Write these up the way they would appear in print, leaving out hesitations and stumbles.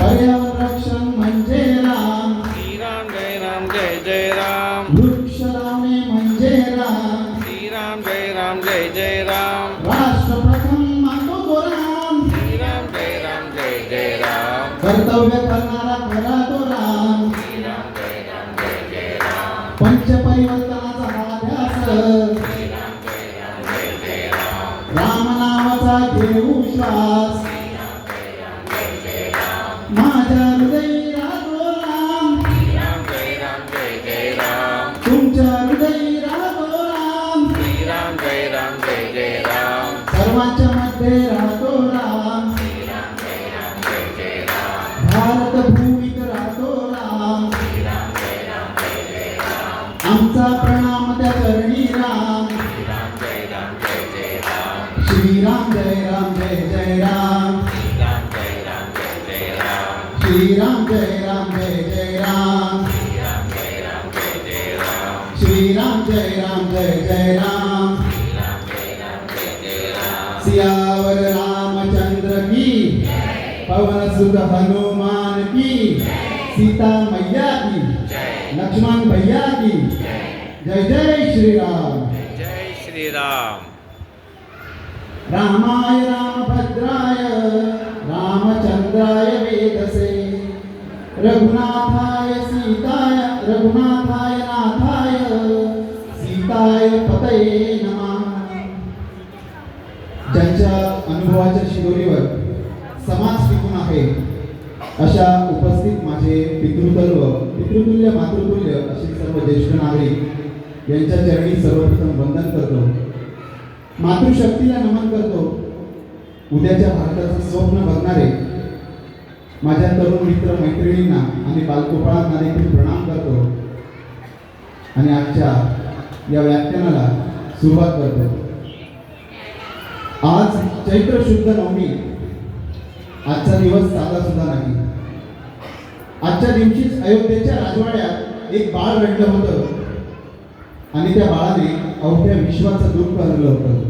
पर्यावरण रक्षण म्हणजे राम, श्रीराम जय राम जय जय राम, वृक्ष लावणे म्हणजे राम, श्रीराम जय राम जय जय राम, राष्ट्र प्रथम मानतो तो राम, श्रीराम जय राम जय जय राम, कर्तव्य करणारा खरा तो राम, श्रीराम जय राम जय जय राम, पंचपरिवर्तनाचा हा ध्यास, श्रीराम जय राम जय जय राम, राम नावाचा घेऊ श्वास, श्रीराम जय राम जय जय राम, माझ्या हृदयी राहतो राम, श्रीराम जय राम जय जय राम, तुमच्या हृदयी राहतो राम, श्रीराम जय राम जय जय राम, सर्वांच्या मध्ये राहतो राम, श्रीराम जय राम जय जय राम, भारत भूमीत राहतो राम, श्रीराम जय राम जय जय राम, आमचा प्रणाम त्या चरणी राम, श्रीराम जय राम जय जय राम, श्रीराम जय राम जय जय राम, श्रीराम जय राम जय जय राम, श्रीराम जय राम जय जय राम, श्रीराम जय राम जय जय राम, श्रीराम जय राम जय जय राम, श्रीराम जय राम जय जय राम, सियावर रामचंद्र की, पवन सुत हनुमान की, सीता मैया की, जय लक्ष्मण भैया की, जय जय श्री राम। जय श्रीराम. रामाय रामभद्राय रामचंद्राय वेदसे, रघुनाथाय नाथाय सीताय पतये नमः। ज्यांच्या अनुभवाच्या शिदोरीवर समाज टिकून आहे अशा उपस्थित माझे पितृतुल्य मातृतुल्य असे सर्व ज्येष्ठ नागरिक यांच्या चरणी सर्वप्रथम वंदन करतो, मातृशक्तीला नमन करतो। उद्याच्या भारताचं स्वप्न बघणारे माझ्या तरुण मित्र मैत्रिणींना आणि बालगोपाळांना देखील प्रणाम करतो आणि आजच्या या व्याख्यानाला सुरुवात करतो। आज चैत्र शुद्ध नवमी, आजचा दिवस साधा सुद्धा नाही। आजच्या दिवशीच अयोध्येच्या राजवाड्यात एक बाळ रडलं होतं आणि त्या बाळाने अवघ्या विश्वाचं दुःख हरलं होतं।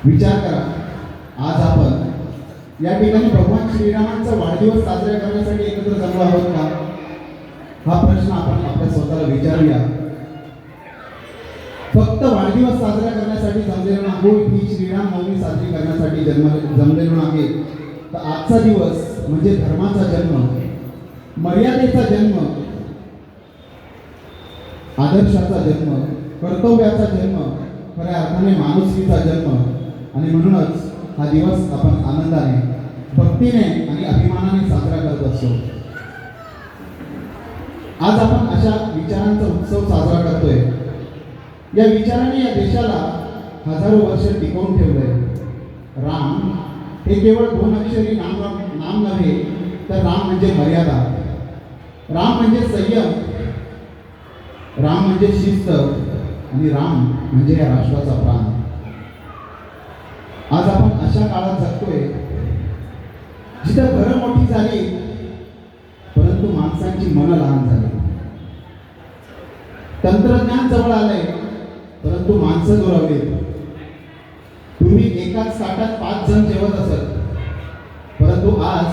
विचार करा, आज आपण या ठिकाणी भगवान श्रीरामांचा वाढदिवस साजरा करण्यासाठी एकत्र जमलो आहोत का? हा प्रश्न आपण आपल्या स्वतःला विचारूया। फक्त वाढदिवस साजरा करण्यासाठी जमलेलो नाही, ही श्रीराम नवमी साजरी करण्यासाठी जमलेलो नाही। तर आजचा दिवस म्हणजे धर्माचा जन्म, मर्यादेचा जन्म, आदर्शाचा जन्म, कर्तव्याचा जन्म, खऱ्या अर्थाने माणुसकीचा जन्म। आणि म्हणूनच हा दिवस आपण आनंदाने, भक्तीने आणि अभिमानाने साजरा करत असतो। आज आपण अशा विचारांचा उत्सव साजरा करतोय। या विचाराने या देशाला हजारो वर्ष टिकवून ठेवलंय। राम हे केवळ दोन अक्षरी नाम नव्हे, तर राम म्हणजे मर्यादा, राम म्हणजे संयम, राम म्हणजे शिस्त आणि राम म्हणजे या राष्ट्राचा प्राण। आज आपण अशा काळात जगतोय जिथे घरं मोठी झाली परंतु माणसांची मनं लहान झाली। तंत्रज्ञान जवळ आलंय परंतु माणसं दुरावली। पूर्वी एकाच ताटात 5 जण जेवत असत, परंतु आज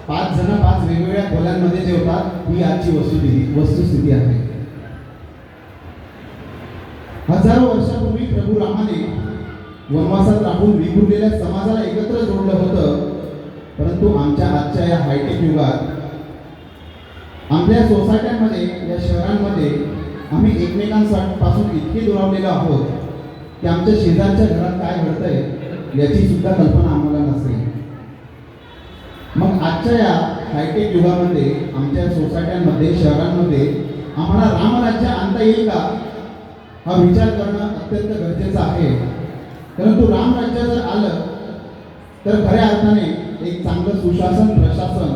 5 जण 5 वेगवेगळ्या खोल्यांमध्ये जेवतात। ही आजची वस्तुस्थिती आहे। हजारो वर्षापूर्वी प्रभू रामाने वनवासात राहून विखुरलेल्या समाजाला एकत्र जोडलं होतं, परंतु आमच्या आजच्या या हायटेक युगात आपल्या सोसायट्यांमध्ये, या शहरांमध्ये आम्ही एकमेकांपासून इतके दुरावलेलो आहोत की आमच्या शेजारच्या घरात काय घडतंय याची सुद्धा कल्पना आम्हाला नसते। मग आजच्या या हायटेक युगामध्ये आमच्या सोसायट्यांमध्ये, शहरांमध्ये आम्हाला रामराज्य आणता येईल का, हा विचार करणं अत्यंत गरजेचं आहे। परंतु रामराज्य जर आलं तर खऱ्या अर्थाने एक चांगलं सुशासन, प्रशासन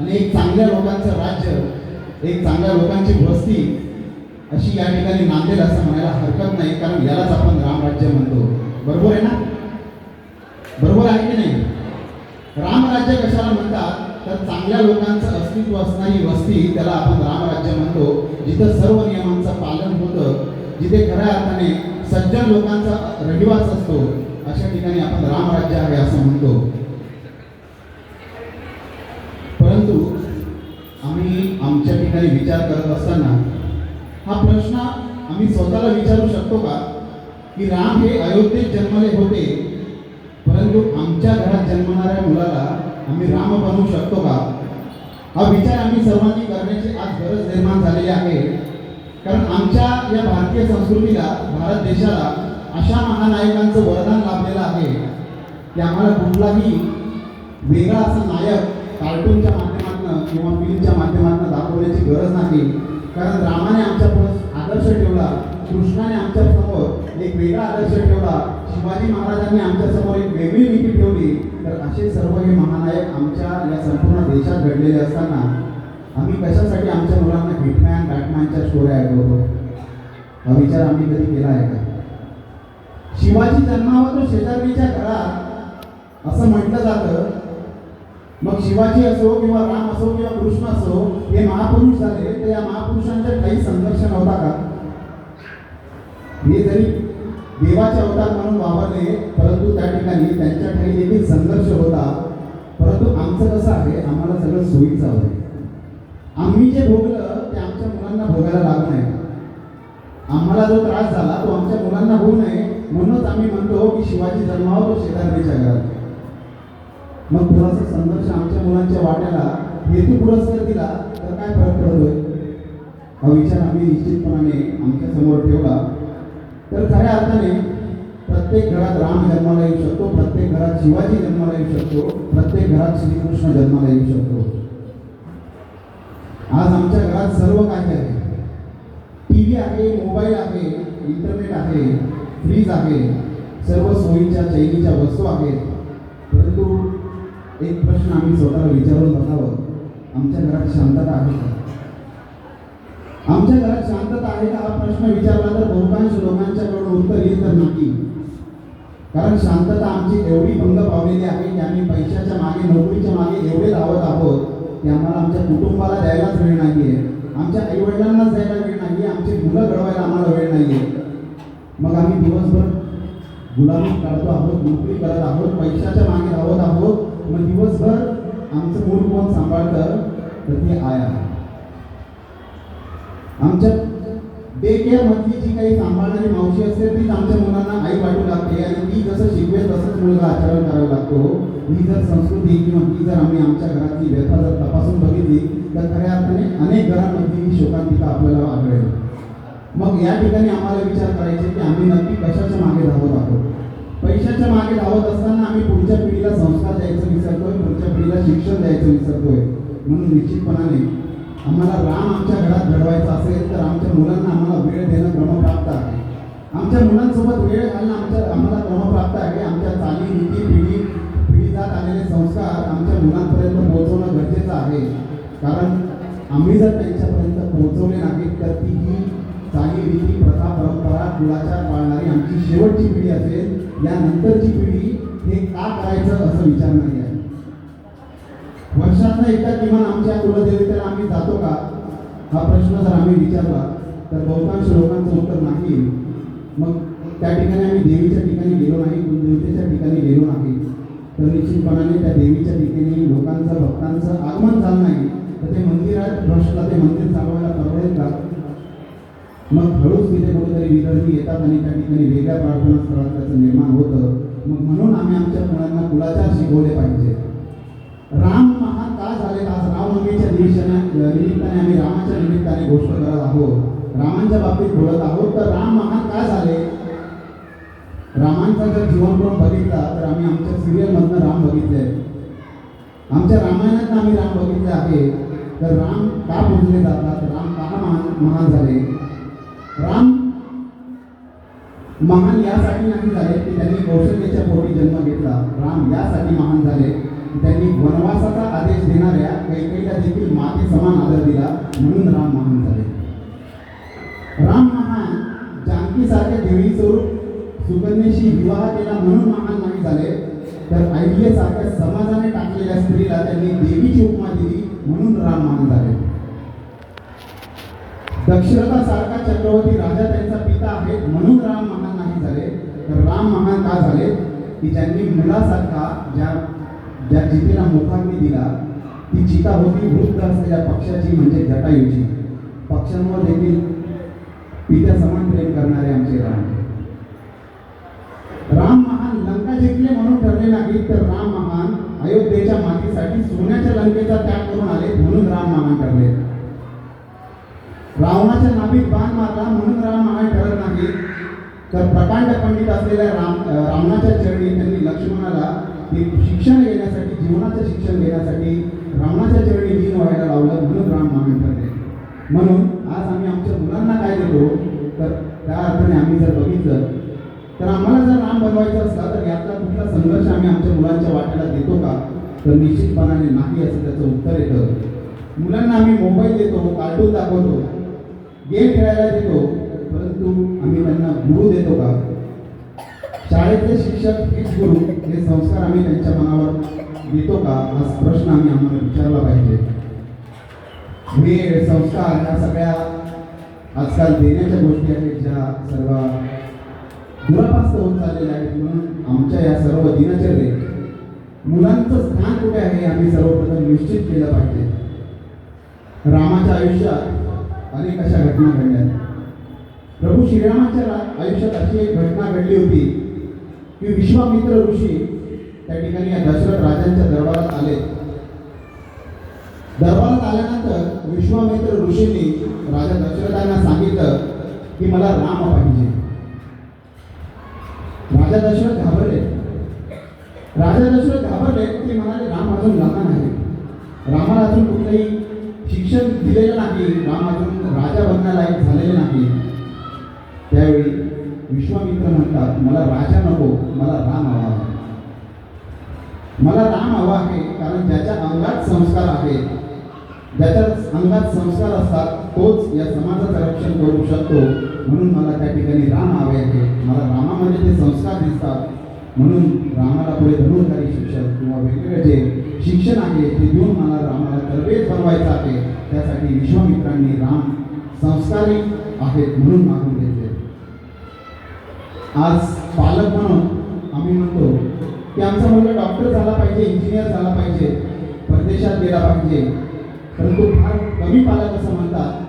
आणि एक चांगल्या लोकांचं राज्य, एक चांगल्या लोकांची वस्ती अशी या ठिकाणी नांदेल असं म्हणायला हरकत नाही, कारण यालाच आपण रामराज्य म्हणतो। बरोबर आहे ना? बरोबर आहे की नाही? रामराज्य कशाला म्हणतात तर चांगल्या लोकांचं अस्तित्व असणारी वस्ती, त्याला आपण रामराज्य म्हणतो। जिथं सर्व नियमांचं पालन होतं, जिथे खऱ्या अर्थाने सज्जन लोकांचा रहिवास असतो, अशा ठिकाणी आपण रामराज्य आहे असं म्हणतो। विचार करत असताना हा प्रश्न आम्ही स्वतःला विचारू शकतो का की राम हे अयोध्येत जन्मले होते, परंतु आमच्या घरात जन्मणाऱ्या मुलाला आम्ही राम बनवू शकतो का? हा विचार आम्ही सर्वांनी करण्याची आज गरज निर्माण झालेली आहे. कारण आमच्या या भारतीय संस्कृतीला, भारत देशाला अशा महानायकांचं वरदान लाभलेलं आहे की आम्हाला कुठलाही वेगळा असा नायक कार्टूनच्या माध्यमातून किंवा फिल्मच्या माध्यमातून दाखवण्याची गरज नाही. कारण रामाने आमच्या पुढे आदर्श ठेवला, कृष्णाने आमच्या समोर एक वेगळा आदर्श ठेवला, शिवाजी महाराजांनी आमच्या समोर एक वेगळी नीती ठेवली. तर असे सर्व हे महानायक आमच्या या संपूर्ण देशात घडलेले असताना आम्ही कशासाठी आमच्या मुलांना हिटमॅन बॅटमॅनच्या स्टोऱ्या ऐकवतो? हा विचार आम्ही कधी केला आहे का? शिवाजी जन्मावा तो शेजारणीच्या घरात असं म्हटलं जातं. मग शिवाजी असो किंवा राम असो किंवा कृष्ण असो हे महापुरुष झाले, तर या महापुरुषांचा काही संघर्ष नव्हता का? हे जरी देवाचे अवतार म्हणून वावरले, परंतु त्या ठिकाणी त्यांच्या ठाई देखील संघर्ष होता. परंतु आमचं कसं आहे, आम्हाला सगळं सोयीचं हवं. आम्ही जे भोगलं ते आमच्या मुलांना भोगायला लागू नये. आम्हाला जो त्रास झाला तो आमच्या मुलांना होऊ नये, म्हणूनच आम्ही म्हणतो की शिवाजी जन्मावा तो शेजारणीच्या घरात. मग थोडासा संघर्ष आमच्या मुलांच्या वाट्याला हेतू पुरस्कार दिला तर काय फरक पडतोय? हा विचार आम्ही निश्चितपणाने आमच्या समोर ठेवला तर खऱ्या अर्थाने प्रत्येक घरात राम जन्माला येऊ शकतो, प्रत्येक घरात शिवाजी जन्माला येऊ शकतो, प्रत्येक घरात श्रीकृष्ण जन्माला येऊ शकतो. आज आमच्या घरात सर्व काही आहे. टीव्ही आहे, मोबाईल आहे, इंटरनेट आहे, फ्रीज आहे, सर्व सोयीच्या चैनीच्या वस्तू आहेत. परंतु एक प्रश्न आम्ही स्वतःला विचारून बघावं, आमच्या घरात शांतता आहे का? आमच्या घरात शांतता आहे का हा प्रश्न विचारला तर बहुतांश लोकांच्याकडून उत्तर येईल तर नाही. कारण शांतता आमची एवढी भंग पावलेली आहे की आम्ही पैशाच्या मागे, नोकरीच्या मागे एवढे धावत आहोत की आम्हाला आमच्या कुटुंबाला द्यायलाच वेळ नाहीये, आमच्या आईवडिलांनाच द्यायला वेळ नाहीये, आमची मुलं घडवायला आम्हाला वेळ नाहीये. मग आम्ही दिवसभर गुलामी काढतो आहोत, नोकरी करत आहोत, पैशाच्या मागे धावत आहोत. मग दिवसभर आमचं मूल कोण सांभाळतं? तर ती आय आहे. आमच्या डे केअर मधली जी काही सांभाळणारी मावशी असते तीच आमच्या मुलांना आई वाटू लागते आणि ती जसं शिकवेल तसंच मुलगा आचरण करावा लागतो. ही जर संस्कृती किंवा ही जर आम्ही आमच्या घरातली व्यथा जर तपासून बघितली तर खऱ्या अर्थाने अनेक घरांमधली ही शोकांतिका आपल्याला आढळेल. मग या ठिकाणी आम्हाला विचार करायचे की आम्ही नक्की कशाच्या मागे धावत आहोत? पैशाच्या मागे धावत असताना आम्ही पुढच्या पिढीला संस्कार द्यायचं विसरतोय, पुढच्या पिढीला शिक्षण द्यायचं विसरतोय. म्हणून निश्चितपणाने आम्हाला राम आमच्या घरात घडवायचा असेल तर आमच्या मुलांना आम्हाला वेळ देणं क्रमप्राप्त आहे. आमच्या मुलांसोबत वेळ घालणं आम्हाला क्रमप्राप्त आहे. आमच्या चाली, नीती, पिढीजात आलेले संस्कार आमच्या मुलांपर्यंत पोहोचवणं गरजेचं आहे. कारण आम्ही जर त्यांच्यापर्यंत पोहोचवले नाहीत तर ती ही चाली, रीती, प्रथा, परंपरा, कुळाचार पाळणारी आमची शेवटची पिढी असेल. यानंतरची पिढी हे का करायचं असं विचारणारी आहे. वर्षातनं एकदा किमान आमच्या कुलदेवतेला आम्ही जातो का हा प्रश्न जर आम्ही विचारला तर बहुतांश लोकांचं उत्तर नाही. मग त्या ठिकाणी आम्ही देवीच्या ठिकाणी गेलो नाही, कुलदेवतेच्या ठिकाणी गेलो नाही, तर निश्चितपणाने त्या देवीच्या ठिकाणी लोकांचं, भक्तांचं आगमन झालं नाही तर ते मंदिरात भ्रष्टला ते मंदिर चालवायला परवडेल का? मग हळूच तिथे कुठेतरी विदर्भी येतात आणि त्या ठिकाणी वेगळ्या प्रार्थना स्थळात त्याचं निर्माण होतं. मग म्हणून आम्ही आमच्या मुलांना कुलाचार शिकवले पाहिजे. राम महान का झाले? आज रामनवमीच्या निमित्ताने आम्ही रामाच्या निमित्ताने गोष्ट करत आहोत, रामांच्या बाबतीत बोलत आहोत. तर राम महान का झाले? रामांचा जर जीवनक्रम बघितला तर आम्ही आमच्या सिरियलमधनं राम बघितले, आमच्या रामायणातनं आम्ही राम बघितले आहे. तर राम का पूजले जातात? राम का महान झाले? राम महान यासाठी नाही झाले की त्यांनी कौशल्याच्या पोटी जन्म घेतला. राम यासाठी महान झाले की त्यांनी वनवासाचा आदेश देणाऱ्या कैकेयीला देखील माते समान आदर दिला, म्हणून राम महान झाले. राम महान जानकीसारख्या देवी स्वरूप सुकन्येशी विवाह केला म्हणून महान नाही झाले, तर अहिल्यासारख्या समाजाने टाकलेल्या स्त्रीला त्यांनी देवीची उपमा दिली म्हणून राम महान झाले. दशरथा सारखा चक्रवर्ती राजा त्यांचा पिता आहे म्हणून राम महान नाही झाले. तर राम महान का झाले? की ज्यांनी मुलासारखा ज्या चितेला मुखाग्नी दिला ती चिता होती वृद्ध असलेल्या पक्षाची म्हणजे जटायूची. पक्षांवर देखील पित्या समान प्रेम करणारे आमचे राम. राम महान लंका जिंकले म्हणून ठरले नाही, तर राम महान अयोध्येच्या मातीसाठी सोन्याच्या लंकेचा त्याग करून आले म्हणून राम महान ठरले. रावणाच्या नाभीत बाण मारला म्हणून राम महान ठरत नाही, तर प्रकांड पंडित असलेल्या रावणाच्या चरणी त्यांनी लक्ष्मणाला शिक्षण घेण्यासाठी, जीवनाचं शिक्षण घेण्यासाठी रावणाच्या चरणी लीन व्हायला लावलं म्हणून राम महान ठरले. म्हणून आज आम्ही आमच्या मुलांना काय देतो, तर त्या अर्थाने आम्ही जर बघितलं तर आम्हाला जर राम बनवायचं असला तर यातला कुठला संघर्ष आम्ही आमच्या मुलांच्या वाट्याला देतो का, तर निश्चितपणाने नाही असं त्याचं उत्तर येतं. मुलांना आम्ही मोबाईल देतो, कार्टून दाखवतो, गेम खेळायला देतो, परंतु आम्ही त्यांना गुरु देतो का? शाळेतले शिक्षक हेच गुरु, हे संस्कार आम्ही त्यांच्या मनावर देतो का, हा प्रश्न आम्हाला विचारला पाहिजे. हे संस्कार ह्या सगळ्या आजकाल देण्याच्या गोष्टी आहेत ज्या सर्व दुरापास्त होत चाललेल्या आहेत. म्हणून आमच्या या सर्व दिनचर्येत मुलांचं स्थान कुठे आहे आम्ही सर्वप्रथम निश्चित केलं पाहिजे. रामाच्या आयुष्यात अनेक अशा घटना घडल्या. प्रभू श्रीरामाच्या आयुष्यात अशी एक घटना घडली होती की विश्वामित्र ऋषी त्या ठिकाणी या दशरथ राजांच्या दरबारात आले. दरबारात आल्यानंतर विश्वामित्र ऋषींनी राजा दशरथांना सांगितलं की मला राम पाहिजे. राजा दशरथ घाबरले. ते म्हणाले राम अजून लहान आहे, रामाला अजून कुठलंही शिक्षण दिलेलं नाही, राम अजून राजा बनण्यालायक झालेले नाही. त्यावेळी विश्वामित्र म्हणतात मला राजा नको, मला राम हवा आहे. मला राम हवा आहे कारण ज्याच्या अंगात संस्कार आहेत, ज्याच्या अंगात संस्कार असतात तोच या समाजाचं रक्षण करू शकतो. म्हणून मला त्या ठिकाणी राम हवे आहे. मला रामामध्ये ते संस्कार दिसतात, म्हणून रामाला पुढे धनुर्धारी शिक्षण किंवा वेगवेगळे जे शिक्षण आहे ते देऊन मला रामाला तरबेज बनवायचं आहे. त्यासाठी विश्वामित्रांनी राम संस्कारी आहेत म्हणून मागून घेतले. आज पालक म्हणून आम्ही म्हणतो की आमचा मुलगा डॉक्टर झाला पाहिजे, इंजिनियर झाला पाहिजे, परदेशात गेला पाहिजे, परंतु फार कमी पालक असं म्हणतात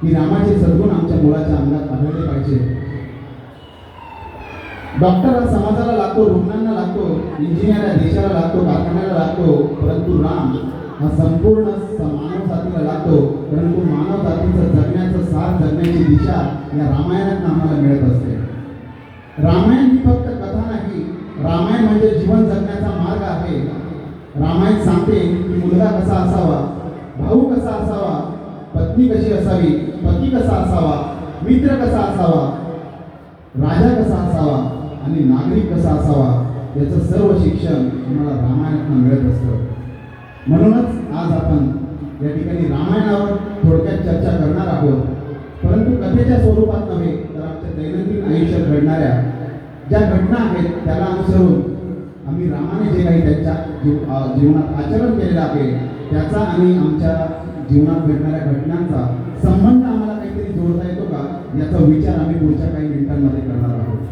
की रामाचे सद्गुण आमच्या मुलाच्या अंगात आढळले पाहिजे. डॉक्टर हा समाजाला लागतो, रुग्णांना लागतो, इंजिनियर या देशाला लागतो, कारखान्याला लागतो, परंतु राम हा संपूर्ण मानव जातीला लागतो. परंतु मानव जातीचं जगण्याचं साथ, जगण्याची दिशा या रामायणात आम्हाला मिळत असते. रामायण ही फक्त कथा नाही, रामायण म्हणजे जीवन जगण्याचा मार्ग आहे. रामायण सांगते की मुलगा कसा असावा, भाऊ कसा असावा, पत्नी कशी असावी, पती कसा असावा, मित्र कसा असावा, राजा कसा असावा आणि नागरिक कसा असावा, याचं सर्व शिक्षण तुम्हाला रामायणातून मिळत असतं. म्हणूनच आज आपण या ठिकाणी रामायणावर थोडक्यात चर्चा करणार आहोत, परंतु कथेच्या स्वरूपात नव्हे तर आमच्या दैनंदिन आयुष्यात घडणाऱ्या ज्या घटना आहेत त्याला अनुसरून आम्ही रामाने जे काही त्यांच्या जीवनात आचरण केलेलं आहे त्याचा आणि आमच्या जीवनात घडणाऱ्या घटनांचा संबंध आम्हाला काहीतरी जोडता येतो का, याचा विचार आम्ही पुढच्या काही मिनिटांमध्ये करणार आहोत.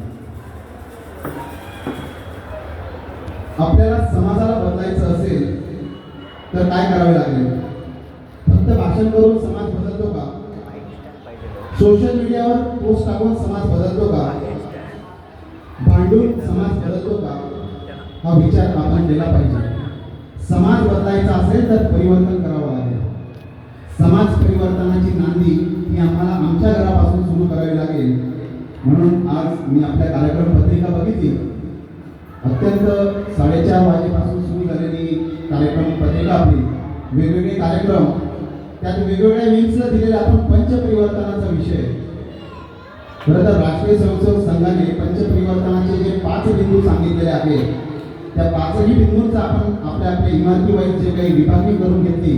आपल्याला समाजाला बदलायचं असेल तर काय करावे लागेल? फक्त भाषण करून समाज बदलतो का? सोशल मीडियावर पोस्ट टाकून समाज बदलतो का? भांडून समाज बदलतो का? हा विचार आपण केला पाहिजे. समाज बदलायचा असेल तर परिवर्तन करावं लागेल. समाज परिवर्तनाची नांदी ही आम्हाला आमच्या घरापासून सुरू करावी लागेल. म्हणून आज मी आपल्या कार्यक्रम पत्रिका बघितली. अत्यंत 4:30 वाजेपासून सुरू झालेली कार्यक्रम पत्रिका आपली, वेगवेगळे कार्यक्रम, त्यात वेगवेगळ्या विंग्सला दिलेला आपण पंचपरिवर्तनाचा विषय. खरं तर राष्ट्रीय स्वयंसेवक संघाने पंचपरिवर्तनाचे जे 5 बिंदू सांगितलेले आहेत त्या 5ही बिंदूंचा आपण आपल्या इमारती वाईज जे काही विभागणी करून घेतली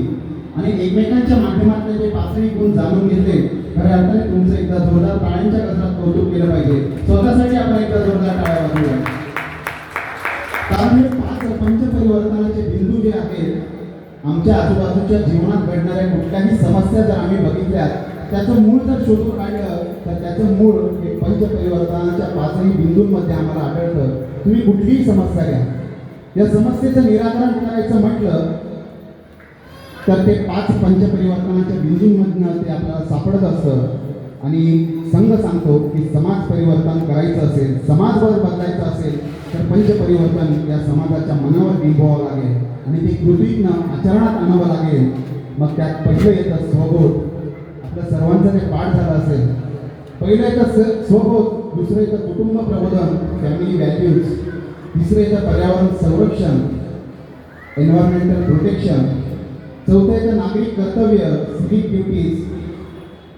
आणि एकमेकांच्या माध्यमातले जे 5ही गुण जाणून घेतले, खऱ्या अर्थाने तुमचं एकदा जोरदार टाळ्यांच्या गजरात कौतुक केलं पाहिजे. स्वतःसाठी आपण एकदा जोरदार टाळ्या वाजवूया. कारण हे 5 पंचपरिवर्तनाचे बिंदू जे आहेत आमच्या आजूबाजूच्या जीवनात घडणाऱ्या कुठल्याही समस्या जर आम्ही बघितल्या त्याचं मूळ जर शोधून काढलं तर त्याचं मूळ हे पंचपरिवर्तनाच्या 5ही बिंदूंमध्ये आम्हाला आढळतं. तुम्ही कुठलीही समस्या घ्या, या समस्येचं निराकरण करायचं म्हटलं तर ते 5 पंचपरिवर्तनाच्या बिंदूंमधनं ते आपल्याला सापडत असतं आणि संघ सांगतो की समाज परिवर्तन करायचं असेल, समाजवर बदलायचं असेल तर पंचपरिवर्तन या समाजाच्या मनावर बिंबवावं लागेल आणि ते कृतीतनं आचरणात आणावं लागेल. मग त्यात पहिलं येतं स्वबोध. आपल्या सर्वांचं ते पाठ झालं असेल. पहिलं येतं स्वबोध, दुसरं येतं कुटुंब प्रबोधन, फॅमिली व्हॅल्यूज, तिसरं येतं पर्यावरण संरक्षण, एन्व्हायरमेंटल प्रोटेक्शन, चौथं येतं नागरिक कर्तव्य, सिव्हिक ड्युटीज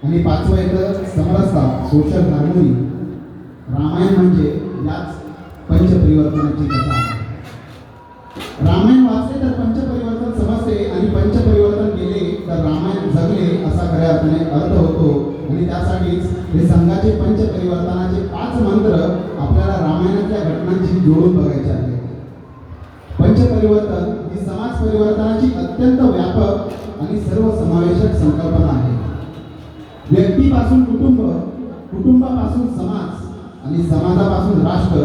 आणि पाचवं येतं समरसता, सोशल हार्मोनी. रामायण म्हणजे याच पंचपरिवर्तनाची कथा आहे. रामायण वाचले तर पंचपरिवर्तन समजते आणि पंचपरिवर्तन केले तर रामायण जगले असा खऱ्या अर्थाने अर्थ होतो. आणि त्यासाठीच हे संघाचे पंचपरिवर्तनाचे 5 मंत्र आपल्याला रामायणातल्या घटनांशी जोडून बघायचे आहेत. पंचपरिवर्तन ही समाज परिवर्तनाची अत्यंत व्यापक आणि सर्वसमावेशक संकल्पना आहे. व्यक्तीपासून कुटुंब, कुटुंबापासून समाज आणि समाजापासून राष्ट्र,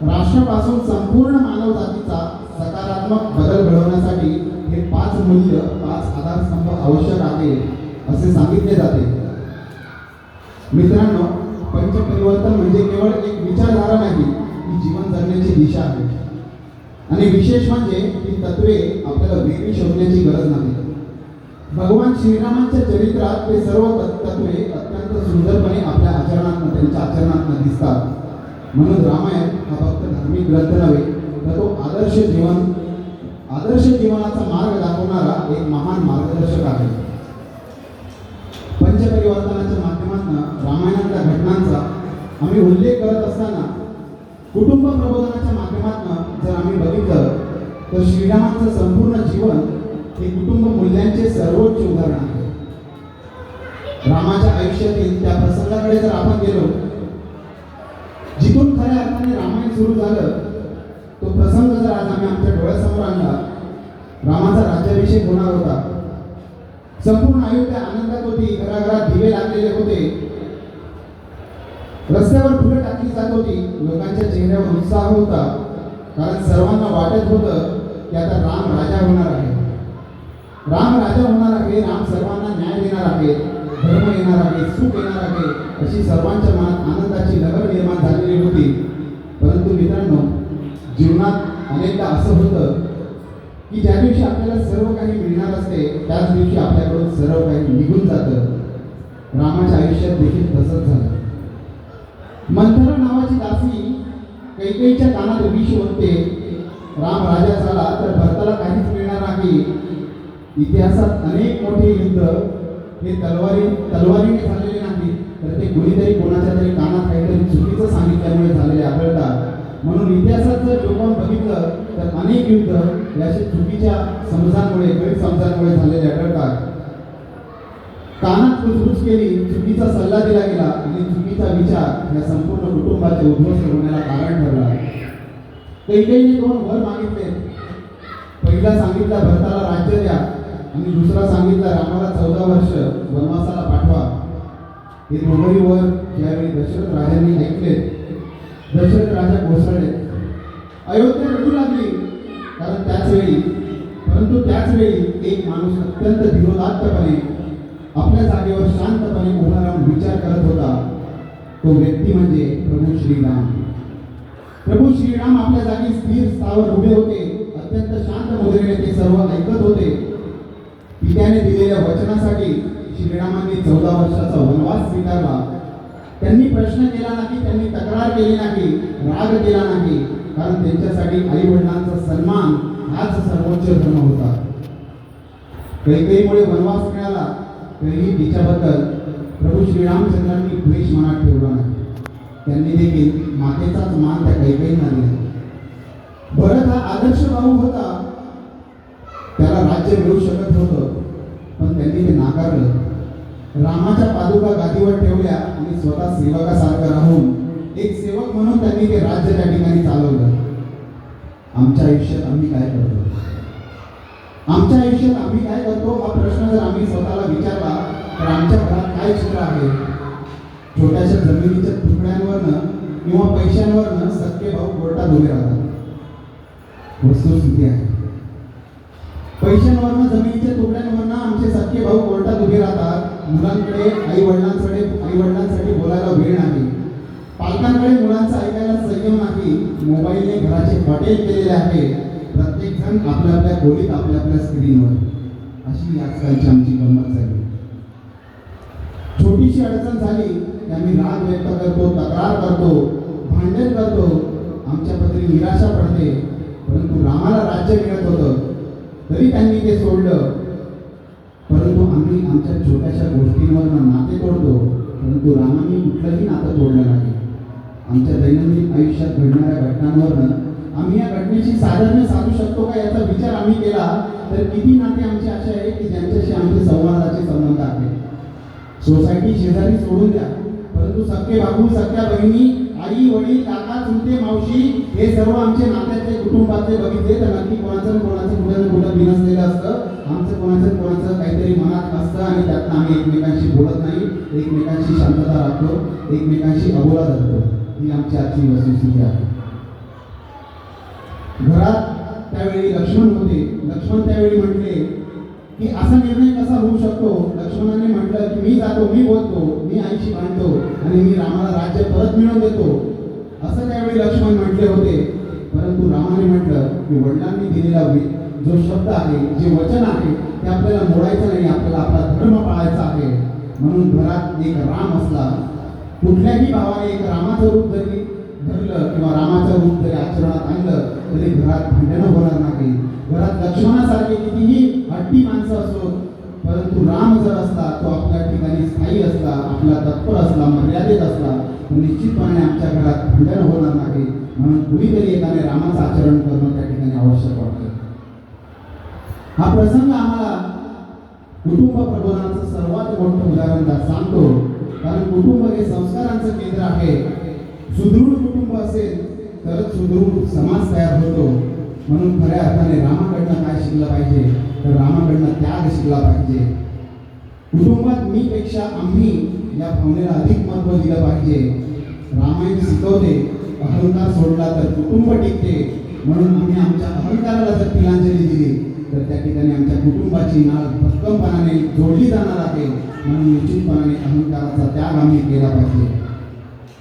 राष्ट्रापासून संपूर्ण मानवजातीचा सकारात्मक बदल घडवण्यासाठी हे 5 मूल्य, 5 आधारस्तंभ आवश्यक आहे असे सांगितले जाते. मित्रांनो, पंचपरिवर्तन म्हणजे केवळ एक विचारधारा नाही, ही जीवन जगण्याची दिशा आहे. आणि विशेष म्हणजे ही तत्वे आपल्याला वेगळी शोधण्याची गरज नाही. भगवान श्रीरामांच्या चरित्रात ते सर्व तत्वे अत्यंत सुंदरपणे आपल्या आचरणात, त्यांच्या आचरणात दिसतात. म्हणून रामायण हा फक्त धार्मिक ग्रंथ नव्हे, तर तो आदर्श जीवनाचा मार्ग दाखवणारा एक महान मार्गदर्शक आहे. पंचपरिवर्तनाच्या माध्यमातून रामायणातल्या घटनांचा आम्ही उल्लेख करत असताना कुटुंब प्रबोधनाच्या माध्यमातून जर आम्ही बघितलं तर श्रीरामांचं संपूर्ण जीवन हे कुटुंब मूल्यांचे सर्वोच्च उदाहरण आहे. रामाच्या आयुष्यातील त्या प्रसंगाकडे जर आपण गेलो, जिथून खऱ्या अर्थाने रामायण सुरू झालं, तो प्रसंग जर आज आम्ही आमच्या डोळ्यासमोर आणला, रामाचा राज्याभिषेक होणार होता. संपूर्ण अयोध्या आनंदात होती, घराघरात दिवे लागलेले होते, रस्त्यावर फुलं टाकली जात होती, लोकांच्या चेहऱ्यावर उत्साह होता, कारण सर्वांना वाटत होतं की आता राम राजा होणार आहे, राम राजा होणार आहे, राम सर्वांना न्याय देणार आहे, धर्म येणार आहे, सुख येणार आहे, अशी सर्वांच्या मनात आनंदाची लहर निर्माण झालेली होती. परंतु मित्रांनो, जीवनात अनेकदा असं होतं की ज्या दिवशी आपल्याला सर्व काही मिळणार असते त्याच दिवशी आपल्याकडून सर्व काही निघून जातं. रामाच्या आयुष्यात देखील तसंच झालं. मंथरा नावाची दासी कैकेयीच्या कानात विष ओतते, राम राजा झाला तर भरताला काहीच मिळणार नाही. इतिहासात अनेक मोठे युद्ध हे तलवारीने झालेले नाही, तर ते कुणीतरी कोणाच्या तरी कानात काहीतरी चुकीचं सांगितल्यामुळे झालेले आढळतात. म्हणून इतिहासात जर डोकावून बघितलं तर अनेक युद्ध याचे चुकीच्या समजांमुळे, गैरसमजांमुळे झालेले आढळतात. कानात कुजबुज केली, चुकीचा सल्ला दिला गेला आणि चुकीचा विचार या संपूर्ण कुटुंबाचे उद्ध्वस्त होण्याला कारण ठरला. कैकेयीने 2 वर मागितले. पहिला सांगितला भरताला राज्य द्या आणि दुसरा सांगितला रामाला 14 वर्ष वनवासाला पाठवा. हे दोघंही वर ज्यावेळी दशरथ राजांनी ऐकले, दशरथ राजा कोसळले. अयोध्या रडू लागली, कारण त्याच वेळी एक माणूस अत्यंत धीरोदात्तपणे आपल्या जागेवर शांतपणे उभा राहून विचार करत होता. तो व्यक्ती म्हणजे प्रभू श्रीराम. प्रभू श्रीराम आपल्या जागी स्थिर स्थावर उभे होते. अत्यंत शांत मुद्रेने ते सर्व ऐकत होते. पित्याने दिलेल्या वचनासाठी श्रीरामांनी 14 वर्षाचा वनवास स्वीकारला. त्यांनी प्रश्न केला नाही, त्यांनी तक्रार केली नाही, राग केला नाही, कारण त्यांच्यासाठी आई वडिलांचा सन्मान हाच सर्वोच्च धर्म होता. कैकेयीमुळे वनवास मिळाला तरीही तिच्याबद्दल प्रभू श्रीरामचंद्रांनी द्वेष मनात ठेवला नाही. त्यांनी देखील मातेचाच मान त्या कैकेयींना दिला. भरत हा आदर्श भाऊ होता, त्याला राज्य मिळू शकत होतं, पण त्यांनी ते नाकारलं. रामाच्या पादुका गादीवर ठेवल्या आणि स्वतः सेवकासारखं राहून एक सेवक म्हणून त्यांनी ते राज्य त्या ठिकाणी चालवलं. आमच्या आयुष्यात आम्ही काय करतो? आमच्या आयुष्यात आम्ही काय करतो हा प्रश्न जर आम्ही स्वतःला विचारला तर आमच्या घरात काय चित्र आहे? छोट्याशा जमिनीच्या तुकड्यांवरनं किंवा पैशांवरनं सख्खे भाऊ कोर्टात उभे राहतात. वस्तुस्थिती आहे. पैशांवरनं जमिनीच्या तुकड्यांवरनं आमचे सख्खे भाऊ कोर्टात उभे राहतात. मुलांकडे आई वडिलांसाठी बोलायला वेळ नाही. पालकांकडे मुलांचं ऐकायला संयम नाही. मोबाईलने घराचे हॉटेल केलेले आहे. प्रत्येक जण आपल्या आपल्या खोलीत आपल्या स्क्रीनवर. अशी आजकालची आमची गंमत झाली. छोटीशी अडचण झाली की आम्ही राग व्यक्त करतो, तक्रार करतो, भांडण करतो, आमच्या पत्री निराशा पडते. परंतु रामाला राज्य मिळत होतं तरी त्यांनी ते सोडलं. परंतु आम्ही आमच्या छोट्याशा गोष्टींवर नाते तोडतो, परंतु रामाने कुठलंही नातं तोडलं नाही. आमच्या दैनंदिन आयुष्यात घडणाऱ्या घटनांवरनं आम्ही या घटनेची साधर्म्य साधू शकतो का याचा विचार आम्ही केला तर किती नाते आमचे असे आहे की ज्यांच्याशी आमचे संवादाचे संबंध आहेत. सोसायटी शेजारी सोडून द्या, परंतु सख्खे भाऊ, सख्या बहिणी, आई वडील, काका, चुलते, मावशी हे सर्व आमचे नात्यातले कुटुंबातले बघितले तर नक्की कोणाचं कुठं बिनसलेलं असतं. आमचं कोणाचं काहीतरी मनात असतं आणि त्यातनं आम्ही एकमेकांशी बोलत नाही, एकमेकांशी शांतता राखतो, एकमेकांशी अबोला धरतो. ही आमची आजची वस्तुस्थिती आहे. घरात त्यावेळी लक्ष्मण होते. लक्ष्मण त्यावेळी म्हटले की असा निर्णय कसा होऊ शकतो. लक्ष्मणाने म्हटलं की मी जातो, मी बोलतो, मी आईशी भांडतो आणि मी रामाला राज्य परत मिळवून देतो असं त्यावेळी लक्ष्मण म्हटले होते. परंतु रामाने म्हटलं की वडिलांनी दिलेला जो शब्द आहे, जे वचन आहे ते आपल्याला मोडायचं नाही, आपल्याला आपला धर्म पाळायचा आहे. म्हणून घरात एक राम असला, कुठल्याही भावाने एक रामाचं रूप जरी धरलं किंवा रामाचं रूप जरी आचरणात आणलं तरी घरात भांडणं होणार नाही. घरात लक्ष्मणासारखे कितीही हट्टी माणसं असो, परंतु राम जर असला तो आपल्या ठिकाणी स्थायी असला, आपला तत्पर असला, मर्यादित असला तर निश्चितपणे आमच्या घरात भांडण होणार नाही. म्हणून कुणीतरी एकाने रामाचं आचरण करणं त्या ठिकाणी आवश्यक वाटतं. हा प्रसंग आम्हाला कुटुंब प्रबोधनाचं सर्वात मोठं उदाहरण सांगतो. कारण कुटुंब हे संस्कारांचं केंद्र आहे. सुदृढ कुटुंब असेल तरच सुदृढ समाज तयार होतो. म्हणून खऱ्या अर्थाने रामाकडनं काय शिकलं पाहिजे तर रामाकडनं त्याग शिकला पाहिजे. कुटुंबात मी पेक्षा आम्ही या भावनेला अधिक महत्त्व दिलं पाहिजे. रामायण शिकवते अहंकार सोडला तर कुटुंब टिकते. म्हणून आम्ही आमच्या अहंकाराला जर तिलांजली दिली तर त्या ठिकाणी आमच्या कुटुंबाची नाळ भक्कमपणाने जोडली जाणार आहे. म्हणून निश्चितपणाने अहंकाराचा त्याग आम्ही केला पाहिजे.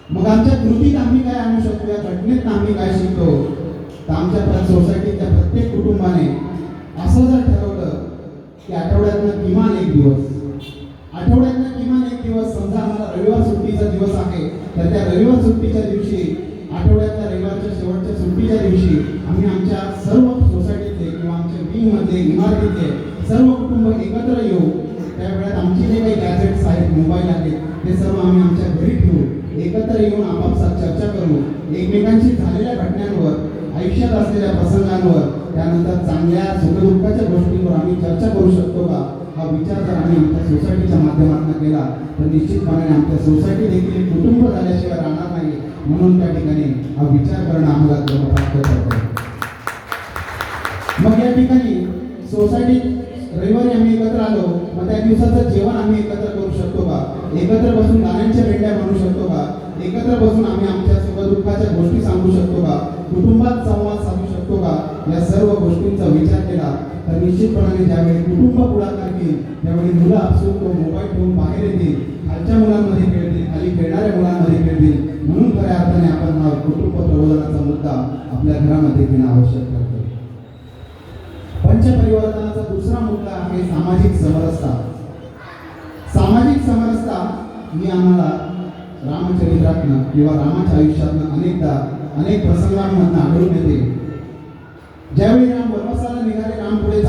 मग आमच्या कृतीत आम्ही काय आणू शकतो, या घटनेत आम्ही काय शिकतो तर आमच्या सोसायटीच्या प्रत्येक कुटुंबाने असं जर ठरवलं की आठवड्यातनं किमान एक दिवस समजा आम्हाला रविवार सुट्टीचा दिवस आहे तर त्या रविवार सुट्टीच्या दिवशी, आठवड्यातल्या रविवारच्या शेवटच्या सुट्टीच्या दिवशी आम्ही आमच्या सर्व सोसायटीतले किंवा आमच्या विंगमधले, इमारतीतले सर्व कुटुंब एकत्र येऊ. त्यावेळेत आमचे जे काही गॅजेट्स आहेत, मोबाईल आहेत, ते सर्व आम्ही आमच्या घरी ठेवू. एकत्र येऊन आपापसात चर्चा करू. एकमेकांशी झालेल्या घटनांवर, आयुष्यात असलेल्या प्रसंगांवर, त्यानंतर चांगल्या सुखदुःखाच्या गोष्टींवर आम्ही चर्चा करू शकतो का, हा विचार जर आम्ही आमच्या सोसायटीच्या माध्यमातून केला तर निश्चितपणे आमच्या सोसायटी देखील कुटुंब झाल्याशिवाय राहणार नाही. म्हणून त्या ठिकाणी हा विचार करणं आम्हाला प्राप्त करतो. मग या ठिकाणी सोसायटीत रविवारी आम्ही एकत्र आलो, मग त्या दिवसाचं जेवण आम्ही एकत्र करू शकतो का, एकत्र बसून गाण्यांच्या भेंड्या बनवू शकतो का, एकत्र बसून आम्ही आमच्या सुखदुःखाच्या गोष्टी सांगू शकतो का, कुटुंबात संवाद साधू शकतो का, या सर्व गोष्टींचा विचार केला तर निश्चितपणाने ज्यावेळी कुटुंब पुढाकार घेईल त्यावेळी मुलं आपसूक तो मोबाईल ठेवून बाहेर येतील, खालच्या मुलांमध्ये खेळतील, खाली खेळणाऱ्या मुलांमध्ये खेळतील. म्हणून खऱ्या अर्थाने आपण हा कुटुंब प्रबोधनाचा मुद्दा आपल्या घरामध्ये घेणं आवश्यक ठरतं. पंचपरिवर्तनाचा दुसरा मुद्दा आहे सामाजिक समरसता. सामाजिक समरसता ही आम्हाला रामचरित्रातनं किंवा रामाच्या आयुष्यातनं अनेक प्रसंगांमधनं आढळून येते. ज्यावेळी राम वनवासाला निघाले, राम पुढे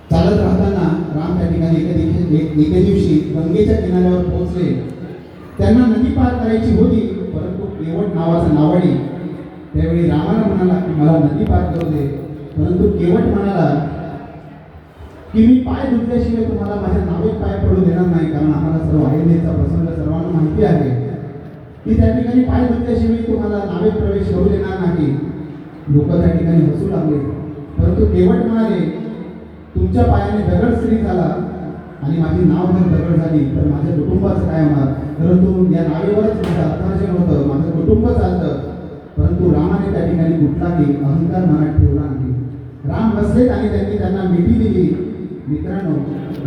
चालत राहताना राम त्या ठिकाणी एके दिवशी गंगेच्या किनाऱ्यावर पोहोचले. त्यांना नदी पार करायची होती, परंतु केवट नावाचा नावाडी त्यावेळी रामाला म्हणाला की मला नदी पार करू दे. परंतु केवट म्हणाला की मी पाय धुतल्याशिवाय तुम्हाला माझ्या नावेत पाय पडू देणार नाही. कारण आम्हाला सर्व अयोध्येचा प्रसंग सर्वांना माहिती आहे की त्या ठिकाणी पाय धुतल्याशिवाय तुम्हाला नावेत प्रवेश करू देणार नाही. लोक त्या ठिकाणी हसू लागले. परंतु केवट म्हणाले तुमच्या पायाने दगडश्री झाला आणि माझी नाव जर दगड झाली तर माझ्या कुटुंबाचं काय होणार. परंतु या नावेवरच माझं अर्थार्जन होतं, माझं कुटुंब चालतं. परंतु रामाने त्या ठिकाणी कुठलाही अहंकार मनात ठेवला नाही. राम बसलेत आणि त्यांनी त्यांना मिठी दिली. मित्रांनो,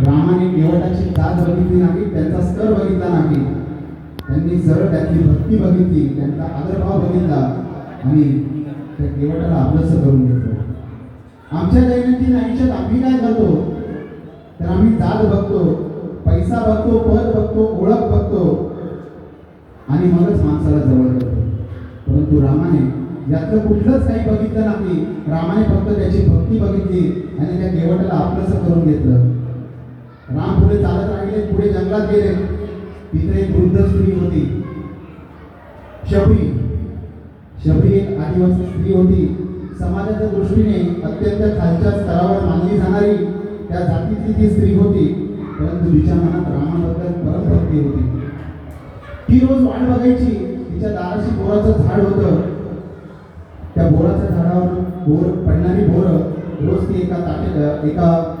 रामाने केवटाची जात बघितली नाही, त्यांचा स्तर बघितला नाही. त्यांनी सरळ त्यातली भक्ती बघितली, त्यांचा आदरभाव बघितला आणि त्या केवटाला आपलंसं करून घेतलं. आमच्या दैनंदिन आयुष्यात आम्ही काय करतो तर आम्ही जात बघतो, पैसा बघतो, पद बघतो, ओळख बघतो आणि मगच माणसाला जवळ करतो. परंतु रामाने यातलं कुठलंच काही बघितलं नाही. रामाने फक्त त्याची भक्ती बघितली आणि त्या केवटाला आपलंसं करून घेतलं. राम पुढे चालत राहिले, पुढे जंगलात गेले. तिथे एक वृद्ध स्त्री होती, शबरी. शबरी एक आदिवासी स्त्री होती. समाजाच्या दृष्टीने अत्यंत खालच्या स्तरावर मानली जाणारी त्या जातीची ती स्त्री होती. परंतु तिच्या मनात रामाबद्दल परमभक्ती होती. ती रोज वाट बघायची. तिच्या दाराशी बोराचं झाड होतं. त्या बोराच्या झाडावर पडणारी बोरं रोज ती एका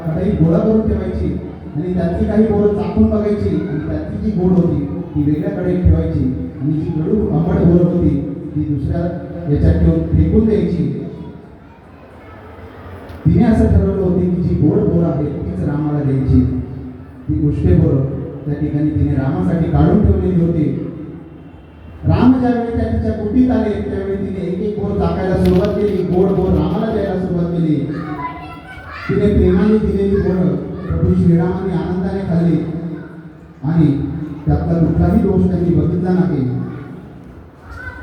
कढईत गोळा करून ठेवायची आणि त्यातली काही बोरं चाकून बघायची आणि त्यातली जी गोड होती ती वेगळ्या कढईत ठेवायची आणि जी कडू आंबट बोरं होती ती दुसऱ्या याच्यात ठेवून फेकून द्यायची. तिने असं ठरवलं होते की जी गोड बोर आहे तीच रामाला द्यायची. ती उष्टे बोरं त्या ठिकाणी तिने रामासाठी काढून ठेवलेली होती. राम ज्यावेळी त्या तिच्या कुटीत आले त्यावेळी तिने एक एक बोर टाकायला सुरुवात केली. गोड बोर रामाला द्यायला सुरुवात केली. तिने प्रेमाने दिलेली बोरं प्रभू श्रीरामाने आनंदाने खाल्ली आणि त्यातला कुठलाही दोष त्यांनी बघितला नाही.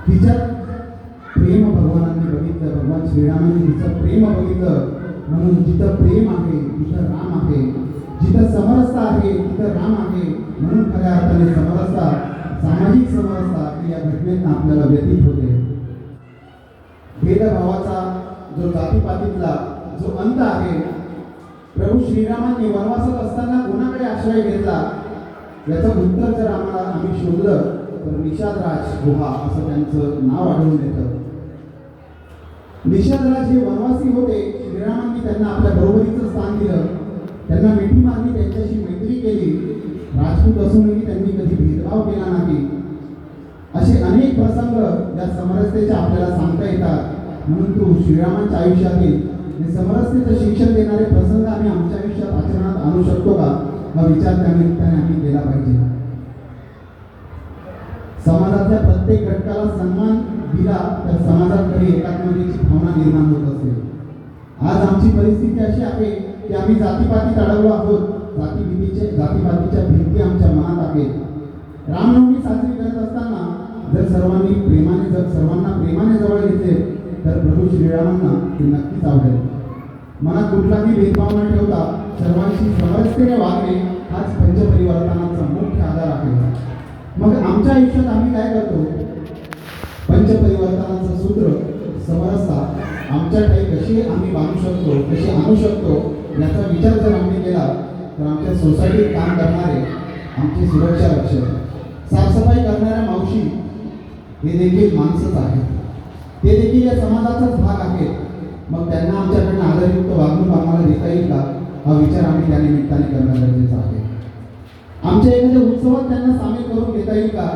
तिच्यात प्रेम भगवानांनी बघितलं, भगवान श्रीरामांनी तिचं प्रेम बघितलं. म्हणून जिथं प्रेम आहे तिथं राम आहे, जिथं समरसता आहे तिथं राम आहे. म्हणून खऱ्या अर्थाने समरसता, सामाजिक समरसता ही या घटनेतून आपल्याला व्यतीत होते. भेदभावाचा जो जातीपातीतला जो अंत आहे, प्रभू श्रीरामांनी वनवासात असताना कोणाकडे आश्रय घेतला याचं उत्तर जर आम्ही शोधलं तर निषादराज गुहा असं त्यांचं नाव आढळून येतं. निषादराज हे वनवासी होते. श्रीरामांनी त्यांना आपल्या बरोबरीचं स्थान दिलं, त्यांना मिठी मारली, त्यांच्याशी मैत्री केली. राजपूत असूनही त्यांनी कधी भेदभाव केला नाही. असे अनेक प्रसंग या समरसतेच्या आपल्याला सांगता येतात. म्हणून तू श्रीरामांच्या आयुष्यातील हे समरसतेचं शिक्षण देणारे प्रसंग आम्ही आमच्या आयुष्यात आचरणात आणू शकतो का, हा विचार त्या निमित्ताने आम्ही केला पाहिजे. समाजातल्या प्रत्येक घटकाला सन्मान दिला तर समाजात कधी एकात्मतेची भावना निर्माण होत असते. आज आमची परिस्थिती अशी आहे की आम्ही जातीपातीत अडकलो आहोत. जातीपातीच्या भिंती आमच्या मनात आहेत. रामनवमी साजरी करत असताना जर सर्वांना प्रेमाने जवळ घेतले तर प्रभू श्रीरामांना ते नक्कीच आवडेल. मनात कुठलाही भेदभाव न ठेवता सर्वांशी समरसतेने वागणे हाच पंचपरिवर्तनाचा मुख्य आधार आहे. मग आमच्या आयुष्यात आम्ही काय करतो? पंचपरिवर्तनाचं सूत्र समरसता आमच्या ठाई कशी आम्ही बांधू शकतो, कशी आणू शकतो याचा विचार जर आम्ही केला तर आमच्या सोसायटीत काम करणारे आमचे सुरक्षा रक्षक, साफसफाई करणाऱ्या मावशी हे देखील माणसंच आहेत. ते देखील या समाजाचाच भाग आहेत. मग त्यांना आमच्याकडनं आदरयुक्त वागणूक आम्हाला देता येईल का, हा विचार आम्ही त्या निमित्ताने करणं गरजेचं आहे. आमच्या एखाद्या उत्सवात त्यांना सामील करून घेता येईल का,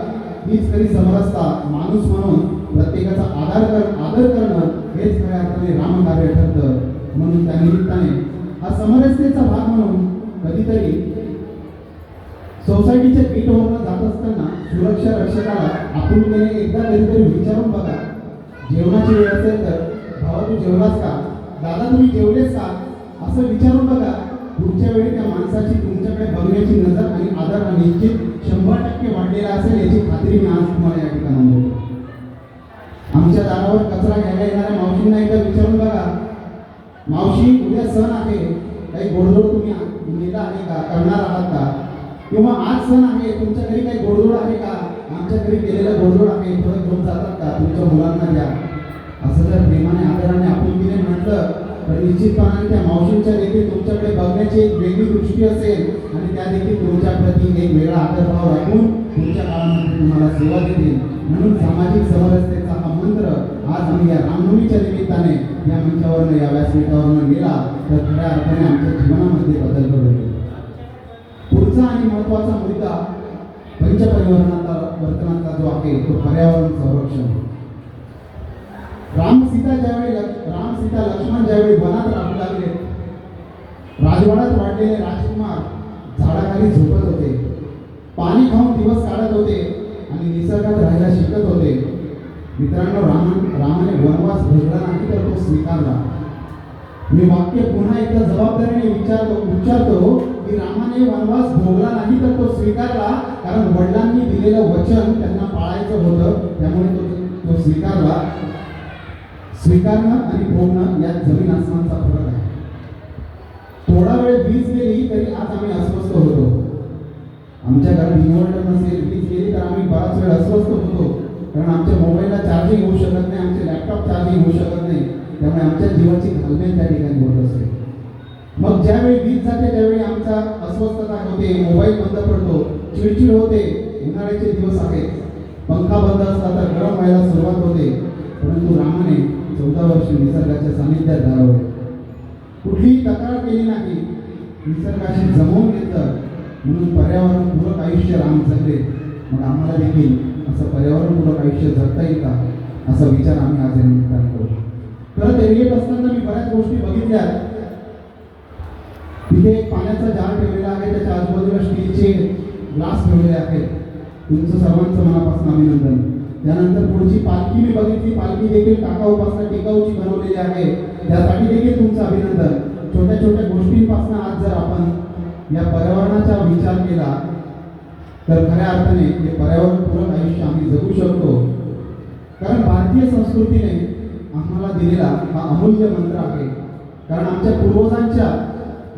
हीच खरी समरसता. माणूस म्हणून प्रत्येकाचा आदर करणं हेच खऱ्या अर्थाने रामकार्य ठरतं. म्हणून त्या निमित्ताने हा समरसतेचा भाग म्हणून कधीतरी सोसायटीच्या गेटवरनं जात असताना सुरक्षा रक्षकाला आपुलकीने एकदा कधीतरी विचारून बघा. जेवणाची वेळ असेल तर भावा तू जेवलास का, दादा तुम्ही जेवलेस का, असं विचारून बघा. पुढच्या वेळी त्या माणसाची तुमच्याकडे बघण्याची नजर आणि आदर हा निश्चित 100% वाढलेला असेल याची खात्री मी आज तुम्हाला या ठिकाणी देतो. आमच्या दारावर कचरा घ्यायला येणाऱ्या मावशींना एकदा विचारून बघा, मावशी उद्या सण आहे, काही गोडधोड तुम्ही नेला आहे का, करणार आहात का, किंवा आज सण आहे तुमच्या घरी काही गोडधोड आहे का, आमच्या घरी केलेलं गोडधोड आहे थोडं घेऊन जातात का, तुमच्या मुलांना द्या. असं जर प्रेमाने आदराने आपुलकीने म्हटलं तर निश्चितपणाने त्या मावशींच्या देखील तुमच्याकडे बघण्याची एक वेगळी दृष्टी असेल आणि त्या देखील तुमच्या प्रती एक वेगळा आदरभाव राखून पुढच्या काळामध्ये तुम्हाला सेवा देतील. म्हणून सामाजिक समरसतेचा हा मंत्र आज आम्ही या रामनवमीच्या निमित्ताने या मंचावरनं या व्यासपीठावरनं गेला तर खऱ्या अर्थाने आमच्या जीवनामध्ये बदल घडवतो. पुढचा आणि महत्त्वाचा मुद्दा पंचपरिवर्तनाचा जो आहे तो पर्यावरण संरक्षण. राम सीता लक्ष्मण ज्यावेळी वनात राहू लागले, राजवाड्यात वाढलेले राजकुमार झाडाखाली झोपत होते, पाणी खाऊन दिवस काढत होते आणि निसर्गात राहायला शिकत होते. मित्रांनो, रामाने वनवास भोगला नाही तर तो स्वीकारला. मी वाक्य पुन्हा एकदा जबाबदारीने उच्चारतो की रामाने वनवास भोगला नाही तर तो स्वीकारला, कारण वडिलांनी दिलेलं वचन त्यांना पाळायचं होतं, त्यामुळे तो स्वीकारला. स्वीकारणं आणि भोगणं यात जमीन आसमानचा फरक आहे. थोडा वेळ वीज गेली तरी आज आम्ही अस्वस्थ होतो. आमच्या घरात इन्व्हर्टर नसेल, वीज गेली तर आम्ही बराच वेळ अस्वस्थ होतो, कारण आमच्या मोबाईलला चार्जिंग होऊ शकत नाही, आमचे लॅपटॉप चार्जिंग होऊ शकत नाही. त्यामुळे आमच्या जीवाची घालमेल त्या ठिकाणी होत असते. मग ज्यावेळी वीज जाते त्यावेळी आमचा अस्वस्थता होते, मोबाईल बंद पडतो, चिडचिड होते. उन्हाळ्याचे दिवस आहेत, पंखा बंद असला तर गरम व्हायला सुरुवात होते. परंतु रामाने 14 वर्ष निसर्गाच्या सानिध्यात घालवले, कुठलीही तक्रार केली नाही, निसर्गाशी जमवून घेतलं. म्हणून पर्यावरणपूरक आयुष्य राम जगले. मग आम्हाला देखील असं पर्यावरणपूरक आयुष्य जगता येईल का, असा विचार आम्ही आज या निमित्ताने करू. खरं तर येत असताना मी बऱ्याच गोष्टी बघितल्या. तिथे एक पाण्याचा जार ठेवलेला आहे, त्याच्या आजूबाजूला स्टीलचे ग्लास ठेवलेले आहेत. तुमचं सर्वांचं मनापासून अभिनंदन. त्यानंतर पुढची पालखी मी बघितली, पालखी देखील टाकाऊपासून टिकाऊची बनवलेली आहे, त्यासाठी देखील तुमचं अभिनंदन. छोट्या छोट्या गोष्टींपासून आज जर आपण या पर्यावरणाचा विचार केला तर खऱ्या अर्थाने हे पर्यावरणपूरक आयुष्य आम्ही जगू शकतो. कारण भारतीय संस्कृतीने आम्हाला दिलेला हा अमूल्य मंत्र आहे. कारण आमच्या पूर्वजांच्या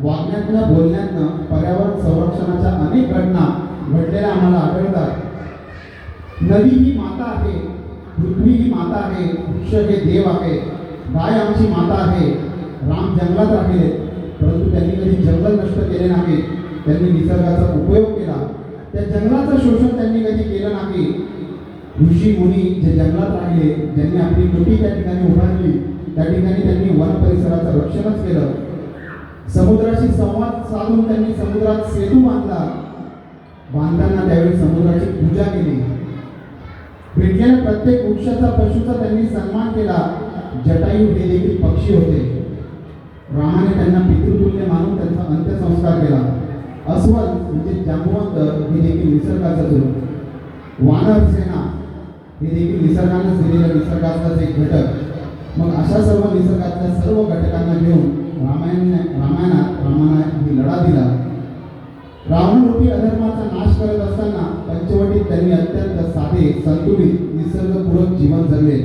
वागण्यातनं बोलण्यातनं पर्यावरण संरक्षणाच्या अनेक घटना घडलेल्या आम्हाला आढळतात. नदी ही माता आहे, पृथ्वी ही माता आहे, वृक्ष हे देव आहे, गाय आमची माता आहे. राम जंगलात राहिले, परंतु त्यांनी कधी जंगल नष्ट केले नाही. त्यांनी निसर्गाचा उपयोग केला, त्या जंगलाचं शोषण त्यांनी कधी केलं नाही. ऋषी मुनी जे जंगलात राहिले, ज्यांनी आपली कुटी त्या ठिकाणी उभारली, त्या ठिकाणी त्यांनी वन परिसराचं रक्षणच केलं. समुद्राशी संवाद साधून त्यांनी समुद्रात सेतू बांधला. बांधताना त्यावेळी समुद्राची पूजा केली. भेटलेल्या प्रत्येक वृक्षाचा पशुचा त्यांनी सन्मान केला. जटायू हे देखील पक्षी होते. रामाने त्यांना पितृतुल्य मानून त्यांचा अंत्यसंस्कार केला. अस्वल म्हणजे जांबुवंत हे देखील निसर्गाचा रूप. वानर सेना हे देखील निसर्गानेच दिलेल्या निसर्गाचाच एक घटक. मग अशा सर्व निसर्गातल्या सर्व घटकांना घेऊन रामाने ही लढा दिला. रावणरूपी अधर्माचा नाश करत असताना पंचवटीत त्यांनी अत्यंत साधे, संतुलित, निसर्गपूरक जीवन जगले.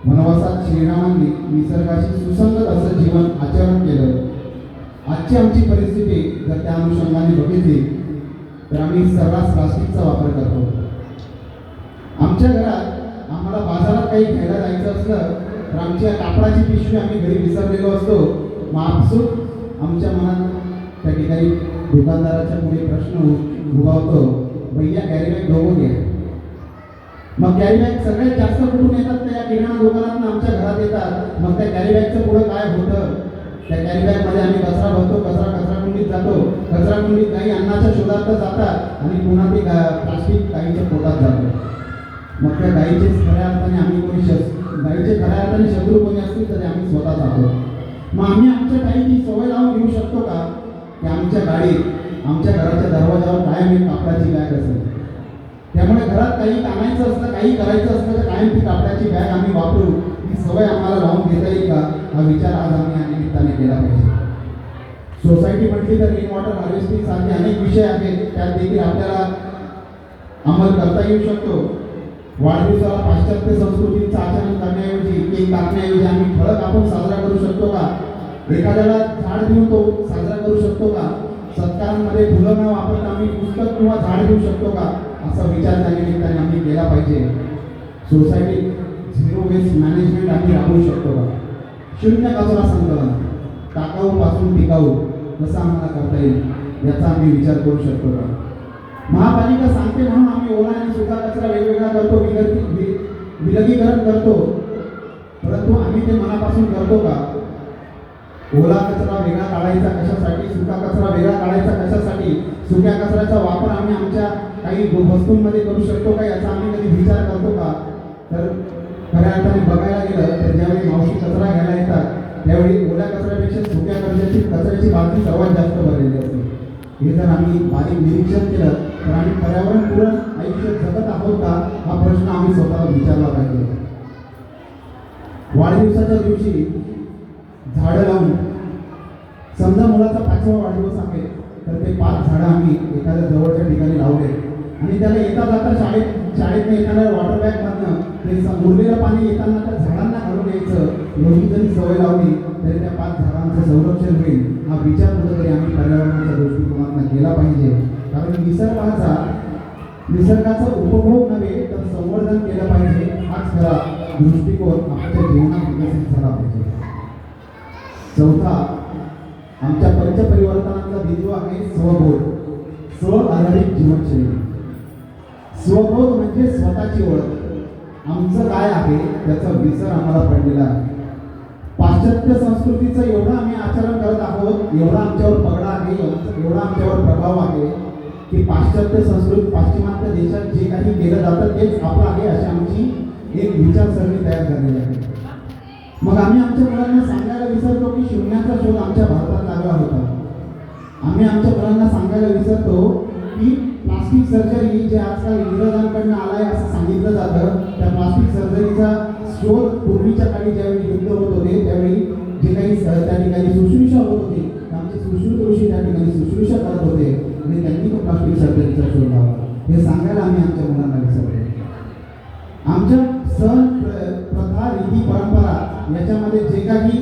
वनवासात श्रीरामांनी निसर्गाशी सुसंगत असं जीवन आचरण केलं. आजची आमची परिस्थिती जर त्या अनुषंगाने बघितली तर आम्ही सर्रास प्लास्टिकचा वापर करतो. आमच्या घरात आम्हाला बाजारात काही घ्यायला जायचं असलं तर आमच्या कापडाची पिशवी आम्ही घरी विसरलेलो असतो. मग आपसूक आमच्या मनात त्या ठिकाणी दुकानदाराच्या पुढे प्रश्न उभावतो, भैया कॅरी बॅग दोघं घ्या. मग कॅरी बॅग सगळ्यात जास्त कुठून येतात, त्या किराणा दुकानातून आमच्या घरात येतात. मग त्या कॅरी बॅगचं पुढं काय होतं, त्या कॅरी बॅगमध्ये आम्ही कचरा भरतो, कचरा कुंडीत जातो. कचरा कुंडीत काही अन्नाच्या शोधार्थ जातात आणि पुन्हा ते प्लास्टिक गाईच्या पोटात जातं. मग त्या गाईचे खऱ्या अर्थाने आम्ही गाईचे खऱ्या अर्थाने शत्रू कोणी असतील तर आम्ही स्वतः जातो. मग आम्ही आमच्या गाईची सवय लावून घेऊ शकतो का की आमच्या गाडीत, आमच्या घराच्या दरवाजावर कायम एक कापडाची बॅग असेल. त्यामुळे घरात काही आणायचं असलं, काही करायचं असलं तर कायम ती कापडाची बॅग आम्ही वापरू. ही सवय आम्हाला लावून घेता येईल का, हा विचार आज आम्ही या निमित्ताने केला पाहिजे. सोसायटी म्हटली तर रेन वॉटर हार्वेस्टिंग सारखे अनेक विषय आहेत, त्यात देखील आपल्याला अंमल करता येऊ शकतो. वाढदिवसाला पाश्चात्य संस्कृतीचं आचरण करण्याऐवजी, केक कापण्याऐवजी आम्ही फळं कापून साजरा करू शकतो का? एखाद्याला झाड देऊन तो साजरा करू शकतो का? सत्कारांमध्ये फुलं न वापरता आम्ही पुस्तक किंवा झाड देऊ शकतो का? असा विचार त्या निमित्ताने आम्ही केला पाहिजे. सोसायटीत झिरो वेस्ट मॅनेजमेंट आम्ही राबवू शकतो का? शून्य कचरा संकलन, टाकाऊपासून टिकाऊ कसं आम्हाला करता येईल याचा आम्ही विचार करू शकतो का? महापालिका सांगते म्हणून आम्ही ओला आणि सुका कचरा वेगवेगळा करतो, विलगीकरण करतो, परंतु आम्ही ते मनापासून करतो का? ओला कचरा वेगळा काढायचा कशासाठी, सुका कचरा वेगळा काढायचा कशासाठी? सुक्या कचऱ्याचा वापर आम्ही आमच्या काही वस्तूंमध्ये करू शकतो का, याचा आम्ही कधी विचार करतो का? तर खऱ्या अर्थाने बघायला गेलं तर ज्यावेळी मावशी कचरा घ्यायला येतात त्यावेळी ओल्या कचऱ्यापेक्षा सुक्या कचऱ्याची बाजू सर्वात जास्त भरलेली असते. हे जर आम्ही बारीक निरीक्षण केलं तर आम्ही पर्यावरणपूरक आयुष्य जगत आहोत का हा प्रश्न आम्ही स्वतःला विचारला पाहिजे. वाढदिवसाच्या दिवशी झाडं लावून समजा मुलाचा 5वा वाढदिवस आहे तर ते 5 झाडं आम्ही एखाद्या जवळच्या ठिकाणी लावले आणि त्याला येता जाता शाळेत येताना वॉटर बॅगमधनं ते उरलेलं पाणी येताना त्या झाडांना घालून यायचं एवढी जरी सवय लावली तरी त्या 5 झाडांचं संरक्षण होईल हा विचार कुठेतरी आम्ही पर्यावरणाच्या दृष्टिकोनातून केला पाहिजे. कारण निसर्गाचा उपभोग नव्हे तर संवर्धन केलं पाहिजे हाच खरा दृष्टिकोन आमच्या जीवनात विकसित झाला पाहिजे. चौथा आमच्या पंचपरिवर्तनाचा बिंदू आहे स्वबोध. स्व आधारित जीवनशैली. स्वबोध म्हणजे स्वतःची ओळख. आमचं काय आहे त्याचा विसर आम्हाला पडलेला आहे. पाश्चात्य संस्कृतीचं एवढं आम्ही आचरण करत आहोत, एवढा आमच्यावर पगडा आहे, एवढा आमच्यावर प्रभाव आहे की पाश्चात्य संस्कृती पाश्चिमात्य देशात जे काही केलं जातं तेच आपलं आहे अशी आमची एक विचारसरणी तयार झालेली आहे. मग आम्ही आमच्या मुलांना सांगायला विसरतो की शून्याचा शोध आमच्या भारतात लागला होता. आम्ही आमच्या मुलांना सांगायला विसरतो की प्लास्टिक सर्जरी जे आजकाल इंग्रजांकडनं आलाय असं सांगितलं जातं त्या प्लास्टिक सर्जरीचा शोध पूर्वीच्या काळी ज्यावेळी युद्ध होत होते त्यावेळी जे काही त्या ठिकाणी शुश्रूषा होत होती आमचे सुश्रुत ऋषी त्या ठिकाणी शुश्रूषा करत होते आणि त्यांनी तो प्लास्टिक सर्जरीचा शोध लावला. हे सांगायला आम्ही आमच्या मुलांना विसरतो. आमच्या सण प्रथा रीती परंपरा याच्यामध्ये जे काही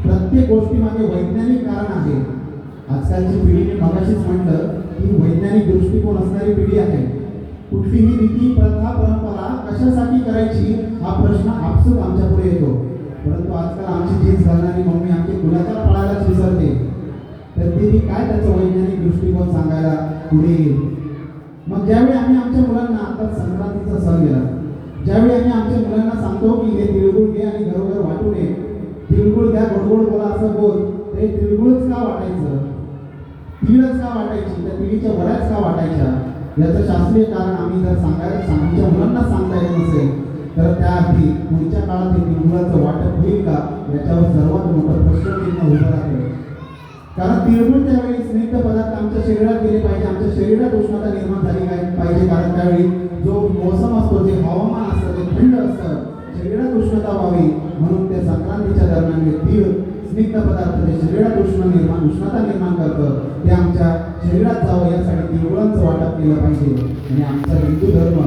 प्रत्येक गोष्टीमागे वैज्ञानिक कारण आहे. आजकालची पिढी मी मगाशीच म्हटलं की वैज्ञानिक दृष्टिकोन असणारी पिढी आहे. कुठलीही रीती प्रथा परंपरा कशासाठी करायची हा प्रश्न आपसूक आमच्या पुढे येतो. परंतु आजकाल आमची जीन्स घालणारी मम्मी आमची कुणाच्या पळायलाच विसरते तर ती काय त्याचा वैज्ञानिक दृष्टिकोन सांगायला पुढे येईल. मग ज्यावेळी आम्ही आमच्या मुलांना आता संक्रांतीचा सण गेला ज्यावेळी आम्ही आमच्या मुलांना सांगतो की हे तिळगुळ घे आणि घरोघर वाटून ये, तिळगुळ द्या गोड बोला असं बोल, ते तिळगुळच का वाटायचं, तिळच का वाटायची, त्या तिळीच्या वड्याच का वाटायच्या याचं शास्त्रीय कारण आम्ही जर आमच्या मुलांना सांगता येत नसेल तर त्याआधी पुढच्या काळात हे तिळगुळाचं वाटप होईल का याच्यावर सर्वात मोठं प्रश्नचिन्ह उभं राहते. कारण तिळगुळ त्यावेळी स्निग्ध पदार्थ आमच्या शरीरात गेले पाहिजे, आमच्या शरीरात उष्णता निर्माण झाली पाहिजे. कारण त्यावेळी जो मोसम असतो जे हवामान असतं ते थंड असतं, शरीरात उष्णता व्हावी म्हणून ते संक्रांतीच्या दरम्यान तीळ स्निग्ध पदार्थ जे शरीरात उष्णता निर्माण करतं ते आमच्या शरीरात जावं यासाठी तिळगुळांचं वाटप केलं पाहिजे. आणि आमचा हिंदू धर्म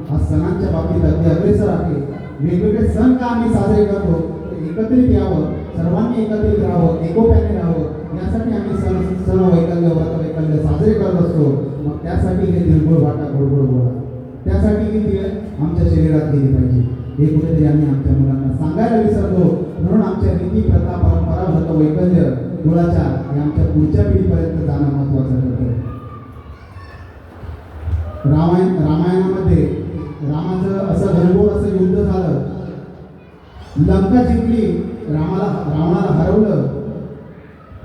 हा सणांच्या बाबतीत अगदी अग्रेसर आहे. वेगवेगळे सण का आम्ही साजरे करतो एकत्रित यावं, सर्वांनी एकत्रित राहावं, एकोप्याने राहावं यासाठी आम्ही सण वैकल्य व्रत वैकल्य साजरे करत असतो. मग त्यासाठी हे तिळगुळ वाटा गोडगोड बोला, त्यासाठी ही तीळ आमच्या शरीरात गेली पाहिजे हे कुठेतरी आम्ही आमच्या मुलांना सांगायला विसरतो. म्हणून आमच्या रीती प्रथा परंपरा व्रत वैकल्य कुळाचार हे आमच्या पुढच्या पिढीपर्यंत जाणं महत्त्वाचं ठरतं. रामायणामध्ये रामाचं असं घनघोर असं युद्ध झालं, लंका जिंकली, रावणाला हरवलं.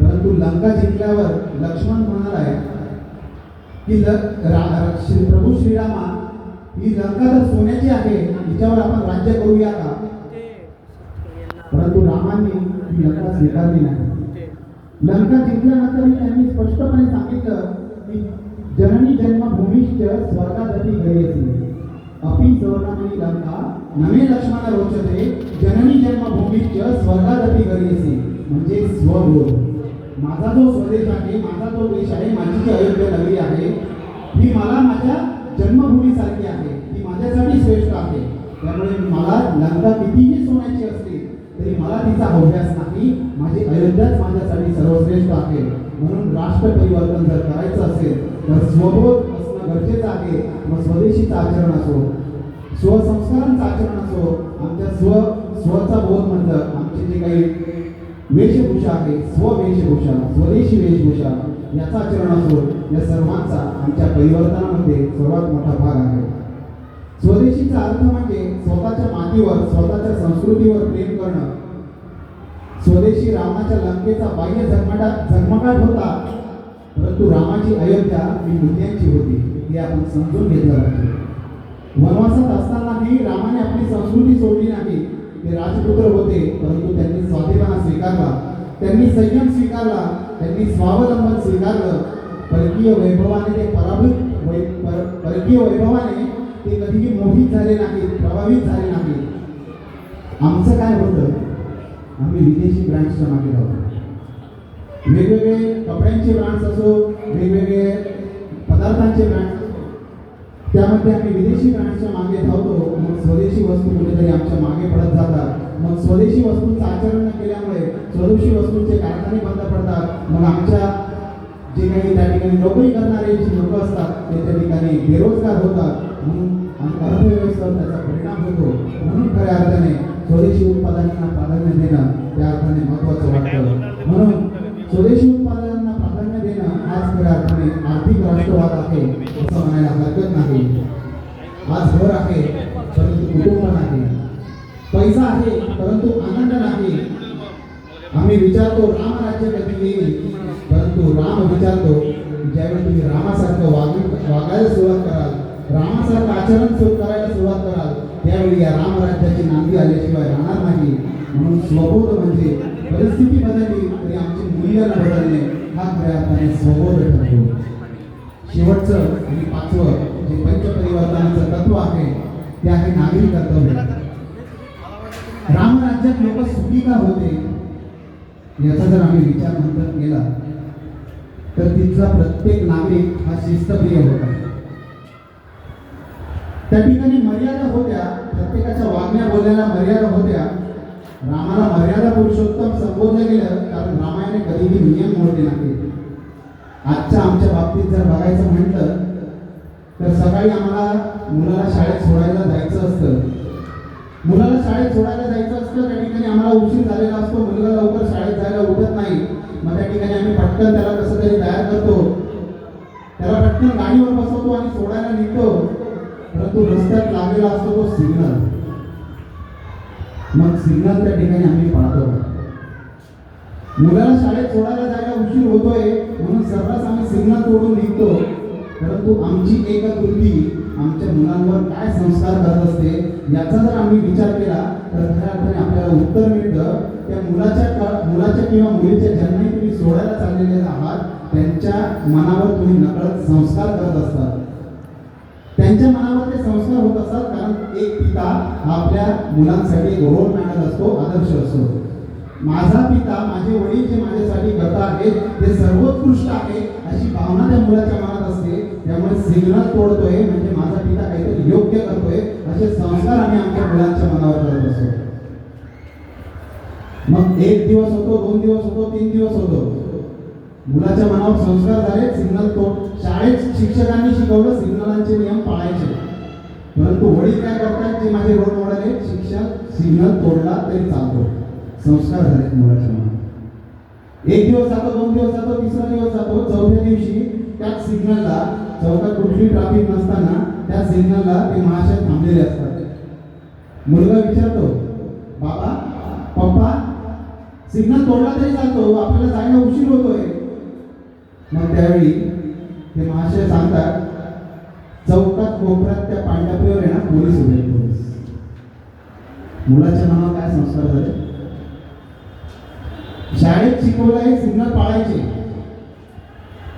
परंतु लंका जिंकल्यावर लक्ष्मण म्हणालाय की प्रभू श्रीरामा ही लंका तर सोन्याची आहे, हिच्यावर आपण राज्य करूया का. परंतु रामांनी ही लंका स्वीकारली नाही. लंका जिंकल्यानंतर त्यांनी स्पष्टपणे सांगितलं की जननी जन्मभूमीश्च स्वर्गादपि गरीयसी अपि स्वर्गामयी लंका नमे लक्ष्मण रोचते जननी जन्मभूमीश्च स्वर्गादपि गरीयसी. म्हणजे स्वबोध. माझा जो स्वदेश आहे, माझा जो देश आहे, माझी जी अयोध्या नगरी आहे ही मला माझ्या जन्मभूमीसारखी आहे, ती माझ्यासाठी श्रेष्ठ आहे. त्यामुळे मला लंका कितीही सोन्याची असते तरी मला तिचा अभ्यास नाही, माझी अयोध्याच माझ्यासाठी सर्वश्रेष्ठ आहे. म्हणून राष्ट्र परिवर्तन जर करायचं असेल तर स्वबोध असणं गरजेचं आहे. मग स्वदेशीचं आचरण असो, स्वसंस्कारांचं आचरण असो, आमच्या स्वचा बोध म्हटलं आमचे जे काही वेशभूषा आहे, स्ववेशभूषा, स्वदेशी वेशभूषा याचा आचरण असो, या सर्वांचा आमच्या परिवर्तनामध्ये सर्वात मोठा भाग आहे. स्वदेशीचा अर्थ म्हणजे स्वतःच्या मातीवर, स्वतःच्या संस्कृतीवर प्रेम करणं. स्वदेशी रामाच्या लंकेचा बाह्य झगमगाट होता, परंतु रामाची अयोध्या ही मूल्यांची होती, हे आपण समजून घेतलं पाहिजे. वनवासात असतानाही रामाने आपली संस्कृती सोडली नाही. ते राजपुत्र होते, परंतु त्यांनी स्वाभिमान स्वीकारला, त्यांनी संयम स्वीकारला, त्यांनी स्वावलंबन स्वीकारलं. परकीय वैभवाने ते परकीय वैभवाने ते कधीही मोहित झाले नाहीत, प्रभावित झाले नाहीत. आमचं काय होतं, आम्ही विदेशी ब्रँड्सच्या मागे धावतो. वेगवेगळे कपड्यांचे ब्रँड्स असो, वेगवेगळे पदार्थांचे ब्रँड्स असो, त्यामध्ये आम्ही विदेशी ब्रँड्सच्या मागे धावतो. मग स्वदेशी वस्तू कुठेतरी आमच्या मागे पडत जातात. मग स्वदेशी वस्तूंचं आचरण न केल्यामुळे स्वदेशी वस्तूंचे कारखाने बंद पडतात. मग आमच्या जे काही त्या ठिकाणी नोकरी करणारे जी लोक असतात ते त्या ठिकाणी बेरोजगार होतात. म्हणून अर्थव्यवस्थेवर त्याचा परिणाम होतो. म्हणून खऱ्या अर्थाने स्वदेशी उत्पादनांना प्राधान्य देणं त्या अर्थाने महत्त्वाचं वाटतं. म्हणून स्वदेशी उत्पादनांना प्राधान्य देणं आज खऱ्या अर्थाने आर्थिक राष्ट्रवाद आहे असं म्हणायला हरकत नाही. आज घर आहे परंतु कुटुंब नाही, पैसा आहे परंतु आनंद नाही. आम्ही विचारतो राम राज्य कधी येईल, परंतु राम विचारतो ज्यावेळी तुम्ही रामासारखं वागायला सुरुवात कराल, रामासारखं आचरण करायला सुरुवात कराल, त्यावेळी या रामराज्याची नांदी आल्याशिवाय राहणार नाही. म्हणून स्वबोध म्हणजे परिस्थिती बदलली तरी आमची मूल्य न बदलणे हा खऱ्या अर्थाने स्वबोध ठरतो. शेवटचं आणि पाचवं जे पंचपरिवर्तनाचं तत्व आहे ते आहे नागरिक कर्तव्य. रामराज्यात लोक सुखी का होते याचा जर आम्ही विचार मंथन केला तर तिथला प्रत्येक नागरिक हा शिस्तप्रिय होता. त्या ठिकाणी मर्यादा होत्या, प्रत्येकाच्या वागण्या बोलण्याला मर्यादा होत्या. रामाला मर्यादा पुरुषोत्तम संबोधलं गेलं कारण रामायणे कधीही नियम मोडले नाहीत. आजच्या आमच्या बाबतीत जर बघायचं म्हटलं तर सकाळी आम्हाला मुलाला शाळेत सोडायला जायचं असतं. मुलाला शाळेत सोडायला जायचं असतं, त्या ठिकाणी आम्हाला उशीर झालेला असतो. मुलगा लवकर शाळेत जायला उठत नाही. मग त्या ठिकाणी आम्ही पटकन त्याला कसं तरी तयार करतो, त्याला पटकन गाडीवर बसवतो आणि सोडायला निघतो. परंतु रस्त्यात लागलेला असतो तो सिग्नल. मग सिग्नल त्या ठिकाणी आम्ही पाळतो. मुलाला शाळेत सोडायला जायला उशीर होतोय म्हणून सर्रास आम्ही सिग्नल तोडून निघतो. परंतु आमची एक कृती आमच्या मुलांवर काय संस्कार करत असते याचा जर आम्ही विचार केला तर खऱ्या अर्थाने आपल्याला उत्तर मिळतं. त्या मुलाच्या किंवा मुलीच्या जन्मी तुम्ही सोडायला चाललेले आहात, त्यांच्या मनावर तुम्ही नकळत संस्कार करत असतात. त्यांच्या मनावर ते संस्कार होत असतात कारण एक पिता आपल्या मुलांसाठी रोल मॉडेल असतो, आदर्श असतो. माझा पिता, माझे वडील जे माझ्यासाठी करत आहेत ते सर्वोत्कृष्ट आहे अशी भावना त्या मुलाच्या मनात असते. त्यामुळे सिग्नल तोडतोय म्हणजे माझा पिता काहीतरी योग्य करतोय असे संस्कार आम्ही आमच्या मुलांच्या मनावर करत असतो. मग एक दिवस होतो, 2 दिवस होतो, 3 दिवस होतो, मुलाच्या मनावर संस्कार झाले, सिग्नल तोड. शाळेत शिक्षकांनी शिकवलं सिग्नलांचे नियम पाळायचे, परंतु वडील काय करतात जे माझे रोल मॉडेल आहेत, शिक्षक सिग्नल तोडला तरी चालतो. संस्कार झाले मुलाच्या मनात. एक दिवस जातो, 2 दिवस जातो, 3रा दिवस जातो, 4थ्या दिवशी त्याच सिग्नलला, चौकात कुठली ट्रॅफिक नसताना त्या सिग्नलला ते महाशय थांबलेले असतात. मुलगा विचारतो, बाबा पप्पा सिग्नल तोडला तरी चालतो, आपल्याला जायला उशीर होतोय. मग त्यावेळी ते महाशय सांगतात, चौकात कोपऱ्यात त्या पांढऱ्यावर आहे ना पोलीस उभे, पोलीस. मुलाच्या मनावर काय संस्कार झाले? शाळेत शिकवलं आहे सिग्नल पाळायचे.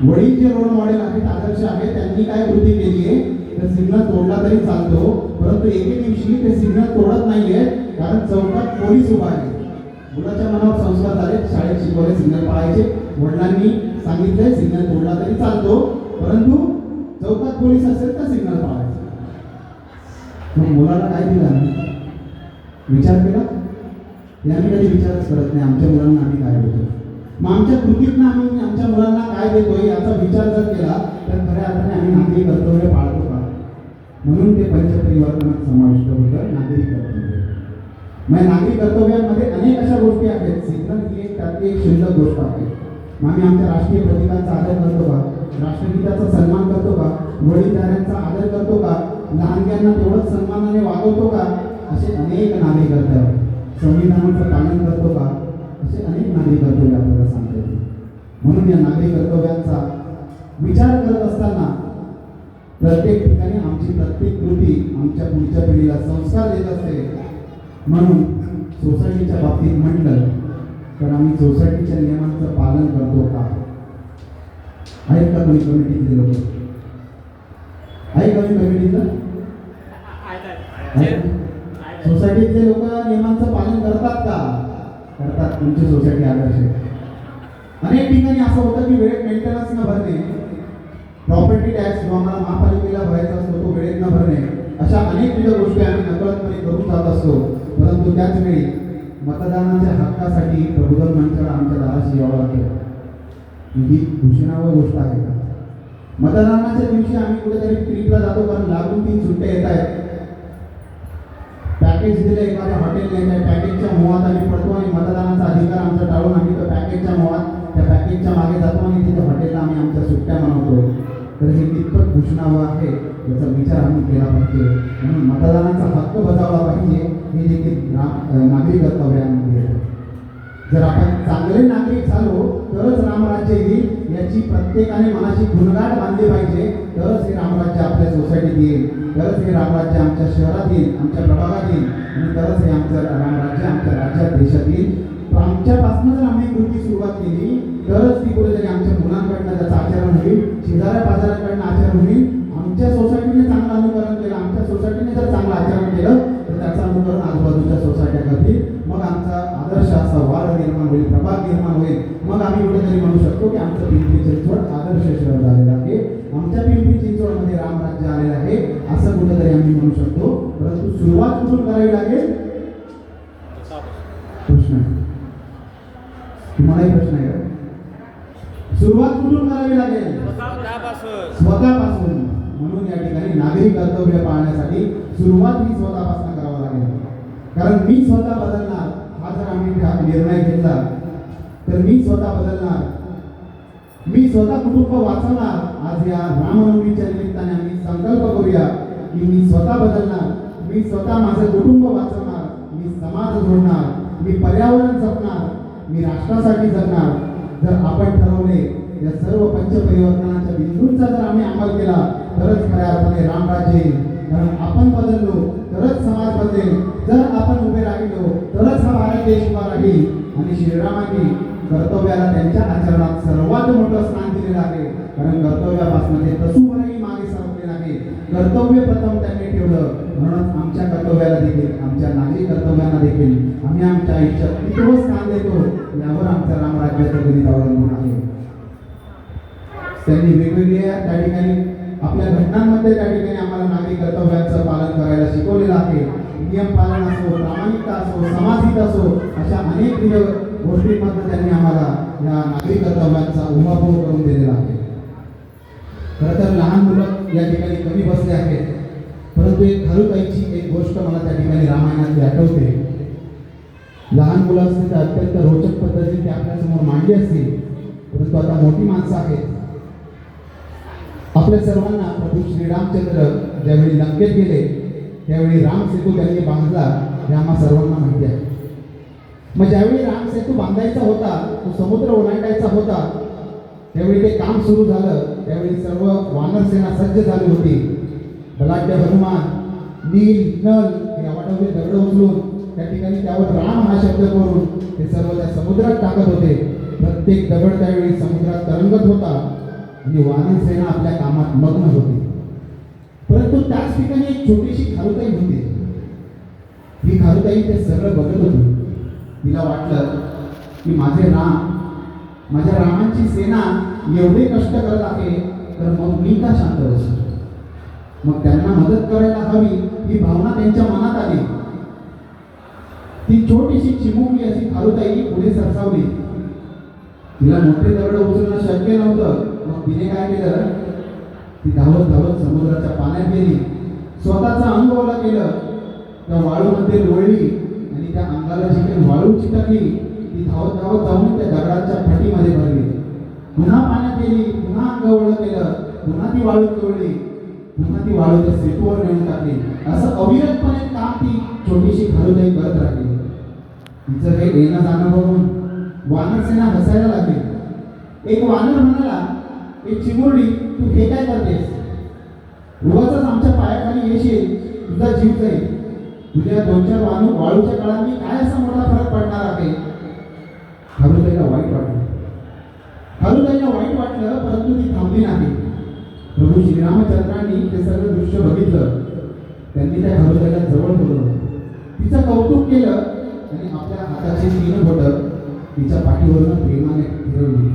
वडील जे रोल मॉडेल आहेत, आदर्श आहेत, त्यांनी काय कृती केली आहे तर सिग्नल तोडला तरी चालतो, परंतु एके दिवशी ते सिग्नल तोडत नाहीये कारण चौकात पोलीस उभा आहे. मुलाच्या मनावर संस्कार झाले, शाळेत शिकवले सिग्नल पाळायचे, वडिलांनी सांगितलंय सिग्नल तोडला तरी चालतो, परंतु चौकात पोलीस असेल तर सिग्नल पाळायचं. मग मुलाला काय दिलं? विचार केला? यांनी कधी विचारच करत नाही आमच्या मुलांना आम्ही काय देतो. मग आमच्या कृतीतनं आम्ही आमच्या मुलांना काय देतोय याचा विचार जर केला तर खऱ्या अर्थाने आम्ही नागरिक कर्तव्य पाळतो का? म्हणून ते पंचपरिवर्तनात समाविष्ट होतं नागरिक कर्तव्य. मग नागरी कर्तव्यांमध्ये अनेक अशा गोष्टी आहेत. सिग्नल ही एक त्यातली एक शिल्लक गोष्ट आहे. मग आम्ही आमच्या राष्ट्रीय प्रतीकांचा आदर करतो का? राष्ट्रगीताचा सन्मान करतो का? वडीलधाऱ्यांचा आदर करतो का? लहानग्यांना तेवढंच सन्मानाने वागवतो का? असे अनेक नागरी कर्तव्य. संविधानाचं पालन करतो का? असे अनेक नागरी कर्तव्य आपल्याला सांगता येतील. म्हणून या नागरी कर्तव्यांचा विचार करत असताना प्रत्येक ठिकाणी आमची प्रत्येक कृती आमच्या पुढच्या पिढीला संस्कार देत असते. म्हणून सोसायटीच्या बाबतीत म्हटलं तर आम्ही सोसायटीच्या नियमांचं पालन करतो का? आहेत का कोणी कमिटीतले लोक? आहे का कमिटीचं? सोसायटीतले लोक नियमांचं पालन करतात का? करतात. तुमची सोसायटी आदर्श आहे. अनेक ठिकाणी असं होतं की वेळेत मेंटेनन्स न भरणे, प्रॉपर्टी टॅक्स जो आम्हाला महापालिकेला भरायचा असतो तो वेळेत न भरणे, अशा अनेक गोष्टी आम्ही नकळतपणे करून जात असतो. परंतु त्याच वेळी मतदानाच्या हक्कासाठी प्रबोधन मंचाला आमच्या दाराशी यावं लागतं. ही घोषणावर गोष्ट आहे का? मतदानाच्या दिवशी आम्ही कुठेतरी ट्रिपला जातो कारण लागून 3 सुट्ट्या येत आहेत. पॅकेज दिलं एखाद्या हॉटेलने, त्या पॅकेजच्या मोहात आम्ही पडतो आणि मतदानाचा अधिकार आमचा टाळून आम्ही त्या पॅकेजच्या मोहात त्या पॅकेजच्या मागे जातो आणि तिथे हॉटेलला आम्ही आमच्या सुट्ट्या मनवतो. तर हे कितपत घोषणावं आहे याचा विचार आम्ही केला पाहिजे. म्हणून मतदानाचा हक्क बजावला पाहिजे हे देखील नागरिक कर्तव्यामध्ये येतं. जर आपण चांगले नागरिक झालो तरच रामराज्य येईल याची प्रत्येकाने मनाची गुणगाठ बांधली पाहिजे. तरच हे रामराज्य आपल्या सोसायटीत येईल, तरच हे रामराज्य आमच्या शहरात येईल, आमच्या प्रभागात येईल आणि तरच हे आमचं रामराज्य आमच्या राज्यात देशात येईल. आमच्यापासून जर आम्ही कृती सुरुवात केली तरच ती कुठेतरी आमच्या मुलांकडनं त्याचं आचरण होईल, शेजाऱ्या पाजाऱ्यांकडनं आचरण होईल. आमच्या सोसायटीने चांगलं अनुकरण केलं, आमच्या सोसायटीने जर चांगलं आचरण केलं तर त्याचं अनुकरण आजूबाजूच्या सोसायट्या करतील. मग आमचा आदर्श असा वाढ निर्माण होईल, प्रभाग निर्माण होईल. मग आम्ही कुठेतरी म्हणू शकतो की आमचं पिंपरी चिंचवड आदर्श शहर झालेलं आहे, आमच्या पिंपरी चिंचवडमध्ये रामराज्य आलेलं आहे असं कुठेतरी आम्ही म्हणू शकतो. परंतु सुरुवात कुठून करावी लागेल? प्रश्न तुम्हालाही प्रश्न आहे का? सुरुवात कुठून करावी लागेल? स्वतःपासून. म्हणून या ठिकाणी नागरिक कर्तव्य पाळण्यासाठी सुरुवात ही स्वतःपासून करावं लागेल. कारण मी स्वतः बदलणार हा जर आम्ही निर्णय घेतला तर मी स्वतः बदलणार, मी स्वतः कुटुंब वाचवणार. आज या रामनवमीच्या निमित्ताने आम्ही संकल्प करूया की मी स्वतः बदलणार, मी स्वतः माझं कुटुंब वाचवणार, मी समाज जोडणार, मी पर्यावरण जपणार, मी राष्ट्रासाठी जगणार. जर आपण ठरवले या सर्व पंचपरिवर्तनाच्या बिंदूंचा जर आम्ही अंमल केला तरच खऱ्या अर्थाने रामराज्य येईल. कारण आपण बदललो तरच समाज बदलेल, जर आपण उभे राहिलो तरच हा भारत देश उभा राहील. आणि श्रीरामांनी कर्तव्याला त्यांच्या आचरणात सर्वात मोठं स्थान दिलेलं आहे. कारण कर्तव्यापासून ते तसूवरही मागे सरकले नाही, कर्तव्य प्रथम त्यांनी ठेवलं. म्हणून आमच्या कर्तव्याला देखील, आमच्या नागरिक कर्तव्यांना देखील आम्ही आमच्या आयुष्यात कितवं स्थान देतो यावर आमच्या रामराज्याचं गणित अवलंबून आहे. त्यांनी वेगवेगळ्या त्या ठिकाणी आपल्या घटनांमध्ये त्या ठिकाणी आम्हाला नागरिक कर्तव्यांचं पालन करायला शिकवलेलं आहे. नियम पालन असो, प्रामाणिकता असो, समाजहित असो, अशा अनेक गोष्टींमध्ये त्यांनी आम्हाला या नागरिक कर्तव्यांचा उहापोह करून दिलेला आहे. खरं तर लहान मुलं या ठिकाणी कमी बसले आहेत, परंतु एक खारुताईची एक गोष्ट मला त्या ठिकाणी रामायणातली आठवते. लहान मुलं असतील तर अत्यंत रोचक पद्धतीने ते आपल्यासमोर मांडली असते, परंतु आता मोठी माणसं आहेत. आपल्या सर्वांना प्रभू श्रीरामचंद्र ज्यावेळी लंकेत गेले त्यावेळी राम सेतू त्यांनी बांधला हे आम्हा सर्वांना माहिती आहे. मग ज्यावेळी राम सेतू बांधायचा होता, तो समुद्र ओलांडायचा होता, त्यावेळी ते काम सुरू झालं. त्यावेळी सर्व वानर सेना सज्ज झाली होती. बलाढ्य हनुमान नील नल हे अवाढव्य दगड उचलून त्या ठिकाणी त्यावर राम हा शब्द करून ते सर्व त्या समुद्रात टाकत होते. प्रत्येक दगड त्यावेळी समुद्रात तरंगत होता आणि वानर सेना आपल्या कामात मग्न होती. परंतु त्याच ठिकाणी एक छोटीशी खारुताई होती. ही खारुताई ते सगळं बघत होती. तिला वाटलं की माझे राम, माझ्या रामांची सेना एवढे कष्ट करत आहे तर मग मी का शांत बसू? मग त्यांना मदत करायला हवी ही भावना त्यांच्या मनात आली. ती छोटीशी चिमुकली अशी खारुताई पुढे सरसावली. तिला मोठे दगड उचलणं शक्य नव्हतं. मग तिने काय केलं? ती धावत धावत समुद्राच्या पाण्यात गेली, स्वतःचं अंग ओला केलं, त्या वाळूमध्ये लोळली आणि त्या अंगाला जी काही वाळू चिटकली ती धावत धावत जाऊन त्या दगडाच्या फटीमध्ये भरली. पुन्हा पाण्यात गेली, पुन्हा अंग ओलं केलं, पुन्हा ती वाळू चोळली, पुन्हा ती वाळू त्या सेतूवर नेऊन टाकली. असं अविरतपणे काम ती छोटीशी खारुताई करत राहिली. तिचं हे येणं जाणं बघून वानर सेना हसायला लागली. एक वानर म्हणाला, एक चिमुरडी तू हे काय करतेस? उगाचच आमच्या पायाखाली येशील, तुझा जीव जाईल. तुझ्या 2-4 वाळूच्या काळांनी काय असा मोठा फरक पडणार आहे. खारुताईला वाईट वाटलं. खारुताईला वाईट वाटलं, परंतु ती थांबली नाही. प्रभू श्रीरामचंद्रांनी ते सगळं दृश्य बघितलं. त्यांनी त्या खारुताईला जवळ बोलवलं, तिचं कौतुक केलं आणि आपल्या हाताची 3 बोटं तिच्या पाठीवरून प्रेमाने फिरवली.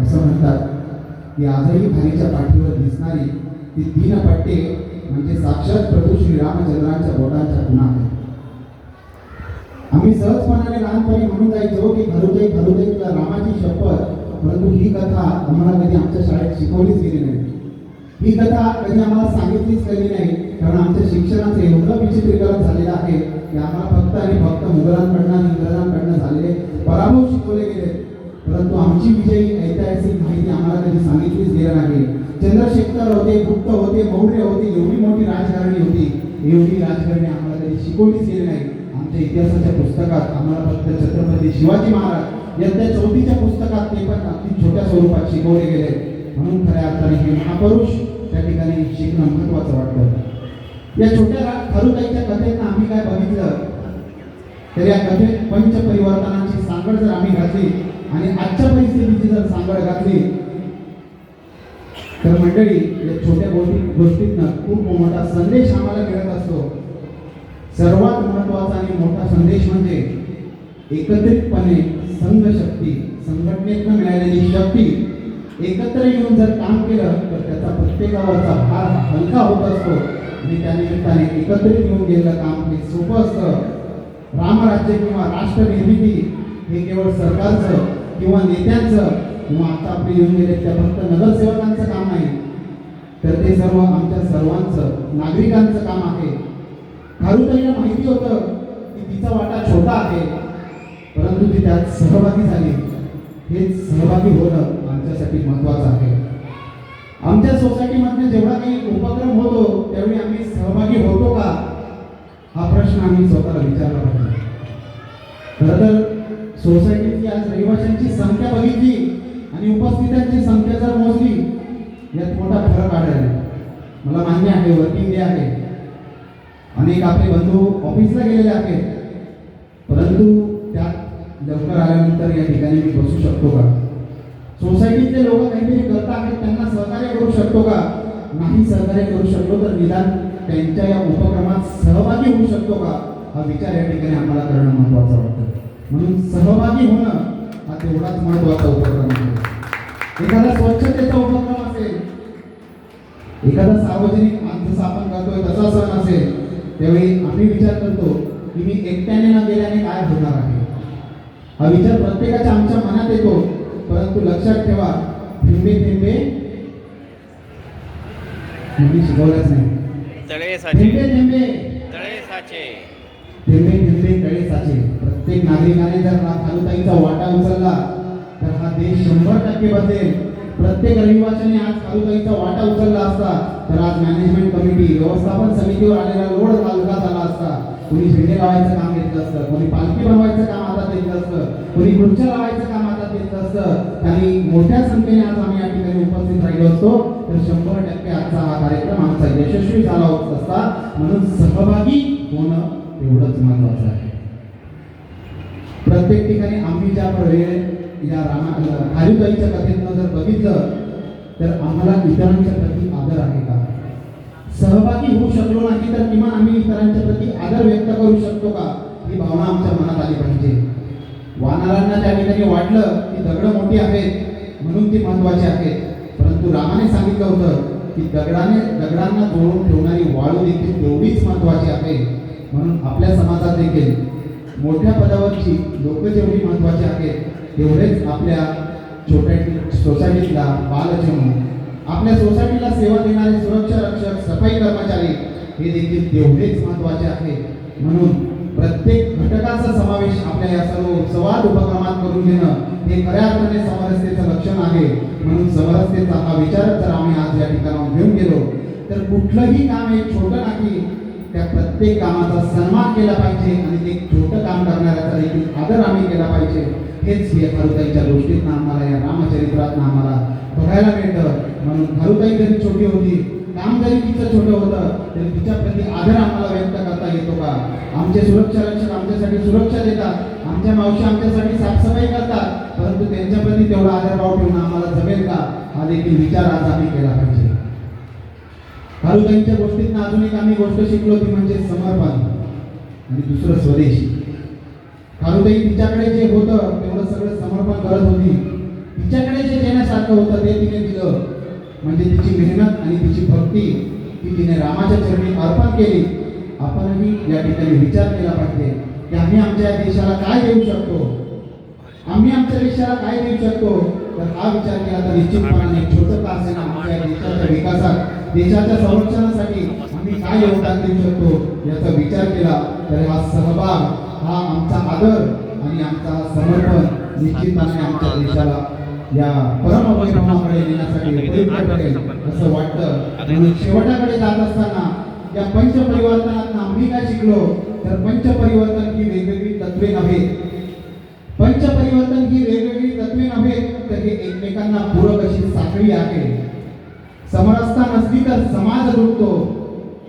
असं म्हणतात की आजही खालीच्या पाठीवर दिसणारी ती 3 पट्टे म्हणजे साक्षात प्रभू श्रीरामचंद्रांच्या बोटांच्या खुणा आहेत. आम्ही सहजपणाने लहानपणी म्हणून जायचो की खारुताई खारुताई तुला रामाची शपथ, परंतु ही कथा आम्हाला कधी आमच्या शाळेत शिकवलीच गेली नाही. ही कथा कधी आम्हाला सांगितलीच गेली नाही, कारण आमच्या शिक्षणाचं एवढं विचित्रीकरण झालेलं आहे की आम्हाला फक्त आणि फक्त मुघलांकडनं इंग्रजांकडनं झालेले पराभव शिकवले गेले, परंतु आमची विजयी ऐतिहासिक माहिती आम्हाला कधी सांगितलीच गेली नाही. चंद्रशेखर होते, गुप्त होते, मौर्य होते, एवढी मोठी राजकारणी होती, एवढी राजकारणी आम्हाला कधी शिकवलीच गेली नाही. आमच्या इतिहासाच्या पुस्तकात आम्हाला फक्त छत्रपती शिवाजी महाराज यांच्या 4थीच्या पुस्तकात ते पण अगदी छोट्या स्वरूपात शिकवले गेले. म्हणून खऱ्या अर्थाने हे महापुरुष त्या ठिकाणी शिकणं महत्त्वाचं वाटतं. या छोट्या खारुताईच्या कथेत आम्ही काय बघितलं तर या कथेत पंचपरिवर्तनाची सांगड जर आम्ही घातली आणि आजच्या परिस्थितीची जर सांगड घातली तर मंडळी या छोट्या गोष्टीतनं खूप मोठा संदेश आम्हाला मिळत असतो. सर्वात महत्त्वाचा आणि मोठा संदेश म्हणजे एकत्रितपणे संघशक्ती, संघटनेतनं मिळालेली शक्ती एकत्र येऊन जर काम केलं तर त्याचा प्रत्येकावरचा भार हलका होत असतो आणि त्यानिमित्ताने एकत्रित येऊन गेलेलं काम हे सोपं असतं. रामराज्य किंवा राष्ट्र निर्मिती हे केवळ सरकारचं किंवा नेत्यांचं किंवा आता आपले येऊन गेले त्या फक्त नगरसेवकांचं काम नाही, तर ते सर्व आमच्या सर्वांचं, नागरिकांचं काम आहे. खारुताईला माहिती होतं की तिचा वाटा छोटा आहे, परंतु ती त्यात सहभागी झाली. हे सहभागी होणं आमच्यासाठी महत्त्वाचं आहे. आमच्या सोसायटीमध्ये जेवढा काही उपक्रम होतो त्यावेळी आम्ही सहभागी होतो का, हा प्रश्न आम्ही स्वतःला विचारला पाहिजे. खरं तर सोसायटीची आज रहिवाशांची संख्या बघितली आणि उपस्थितांची संख्या जर मोजली यात मोठा फरक आढळेल. मला मान्य आहे वर्किंग डे आहे, अनेक आपले बंधू ऑफिसला गेलेले आहेत, परंतु त्यात लवकर आल्यानंतर या ठिकाणी मी बसू शकतो का, सोसायटीतले लोक काहीतरी करत आहेत त्यांना सहकार्य करू शकतो का, नाही सहकार्य करू शकतो तर निदान त्यांच्या या उपक्रमात सहभागी होऊ शकतो का, हा विचार या ठिकाणी आम्हाला करणं महत्त्वाचं वाटतं. म्हणून सहभागी होणं हा तेवढाच महत्त्वाचा उपक्रम आहे. एखादा स्वच्छतेचा उपक्रम असेल, एखादा सार्वजनिक जसं आपण करतोय तसा सण असेल, त्यावेळी आम्ही विचार करतो की मी एकट्याने न गेल्याने काय होणार आहे. हा विचार प्रत्येकाच्या आमच्या मनात येतो, परंतु लक्षात ठेवा थेंबे थेंबे मी शिकवलंच नाही. तळे साचे, थेंबे थेंबे तळे साचे, थेंबे थेंबे तळे साचे. प्रत्येक नागरिकाने जर खारुताईचा वाटा उचलला तर हा देश 100% बदलेल. प्रत्येक रहिवाशाने आज खारुताईचा वाटा उचलला असता तर आज मॅनेजमेंट कमिटी, व्यवस्थापन समितीवर आलेला लोड हलका झाला असता. कोणी झेंडे लावायचं काम घेतलं असतं, कोणी पालखी बनवायचं काम हातात घेतलं असतं, कोणी खुर्च्या लावायचं काम हातात घेतलं असतं आणि मोठ्या संख्येने आज आम्ही या ठिकाणी उपस्थित राहिलो असतो तर 100% आजचा हा कार्यक्रम आमचा यशस्वी झाला होत असता. म्हणून सहभागी होणं एवढंच महत्त्वाचं आहे. प्रत्येक ठिकाणी आम्ही ज्या या खारुताईच्या कथेतनं जर बघितलं तर आम्हाला इतरांच्या प्रती आदर आहे का, सहभागी होऊ शकलो नाही तर किमान आम्ही इतरांच्या प्रती आदर व्यक्त करू शकतो का, ही भावना आमच्या मनात आली पाहिजे. वानरांना त्या ठिकाणी वाटलं की दगडं मोठी आहेत म्हणून ती महत्त्वाची आहेत, परंतु रामाने सांगितलं होतं की दगडांना जोडून ठेवणारी वाळू देखील तेवढीच महत्त्वाची आहे. म्हणून आपल्या समाजात देखील मोठ्या पदावरची लोक जेवढी महत्त्वाची आहेत तेवढेच आपल्या छोट्या सोसायटीतला बालचमू, आपल्या सोसायटीला सेवा देणारे सुरक्षा रक्षक, सफाई कर्मचारी हे देखील तेवढेच महत्त्वाचे आहेत. म्हणून प्रत्येक घटकाचा समावेश आपल्या या सर्व उत्सवात उपक्रमात करून घेणं हे खऱ्या अर्थाने समरसतेचं लक्षण आहे. म्हणून समरसतेचा हा विचार जर आम्ही आज या ठिकाणाहून घेऊन गेलो तर कुठलंही काम एक छोटं नाही, त्या प्रत्येक कामाचा सन्मान केला पाहिजे आणि ते छोटं काम करणाऱ्याचा देखील आदर आम्ही केला पाहिजे. हेच या खारुताईच्या गोष्टीतनं आम्हाला, या रामचरित्रातनं आम्हाला बघायला मिळतं. म्हणून खारुताई जरी छोटी होती काम जरी तिचं छोटं होतं तरी तिच्याप्रती आदर आम्हाला व्यक्त करता येतो का? आमचे सुरक्षा रक्षक आमच्यासाठी सुरक्षा देतात, आमच्या मावशी आमच्यासाठी साफसफाई करतात, परंतु त्यांच्याप्रती तेवढा आदरभाव ठेवून आम्हाला जमेल का? हा देखील विचार आज आम्ही केला पाहिजे. काळूताईंच्या गोष्टीतनं अजून एक आम्ही गोष्ट शिकलो ती म्हणजे समर्पण आणि दुसरं स्वदेशी. काळूताई तिच्याकडे जे होतं तेवढं सगळं समर्पण करत होती. तिच्याकडे जे देण्यासारखं होतं ते तिने दिलं, म्हणजे तिची मेहनत आणि तिची भक्ती ती तिने रामाच्या चरणी अर्पण केली. आपणही या ठिकाणी विचार केला पाहिजे की आम्ही आमच्या देशाला काय देऊ शकतो, आम्ही आमच्या देशाला काय देऊ शकतो. तर हा विचार केला तर निश्चितपणे छोटं का असेना आमच्या देशाच्या विकासात, देशाच्या संरक्षणासाठी आम्ही काय योगदान देऊ शकतो याचा विचार केला तर हा सहभाग, हा आमचा आदर आणि आमचा समर्पण निश्चितपणे आमच्या देशाला या परमवैभवाकडे नेण्यासाठी उपयुक्त ठरेल असं वाटतं. म्हणून शेवटाकडे जात असताना या पंचपरिवर्तनातून आम्ही काय शिकलो तर पंचपरिवर्तन ही वेगवेगळी तत्वे नव्हे, पंचपरिवर्तन ही वेगवेगळी तत्वे नव्हे तर हे एकमेकांना पूरक अशी साखळी आहे. समरसता नसली तर समाज रुळतो,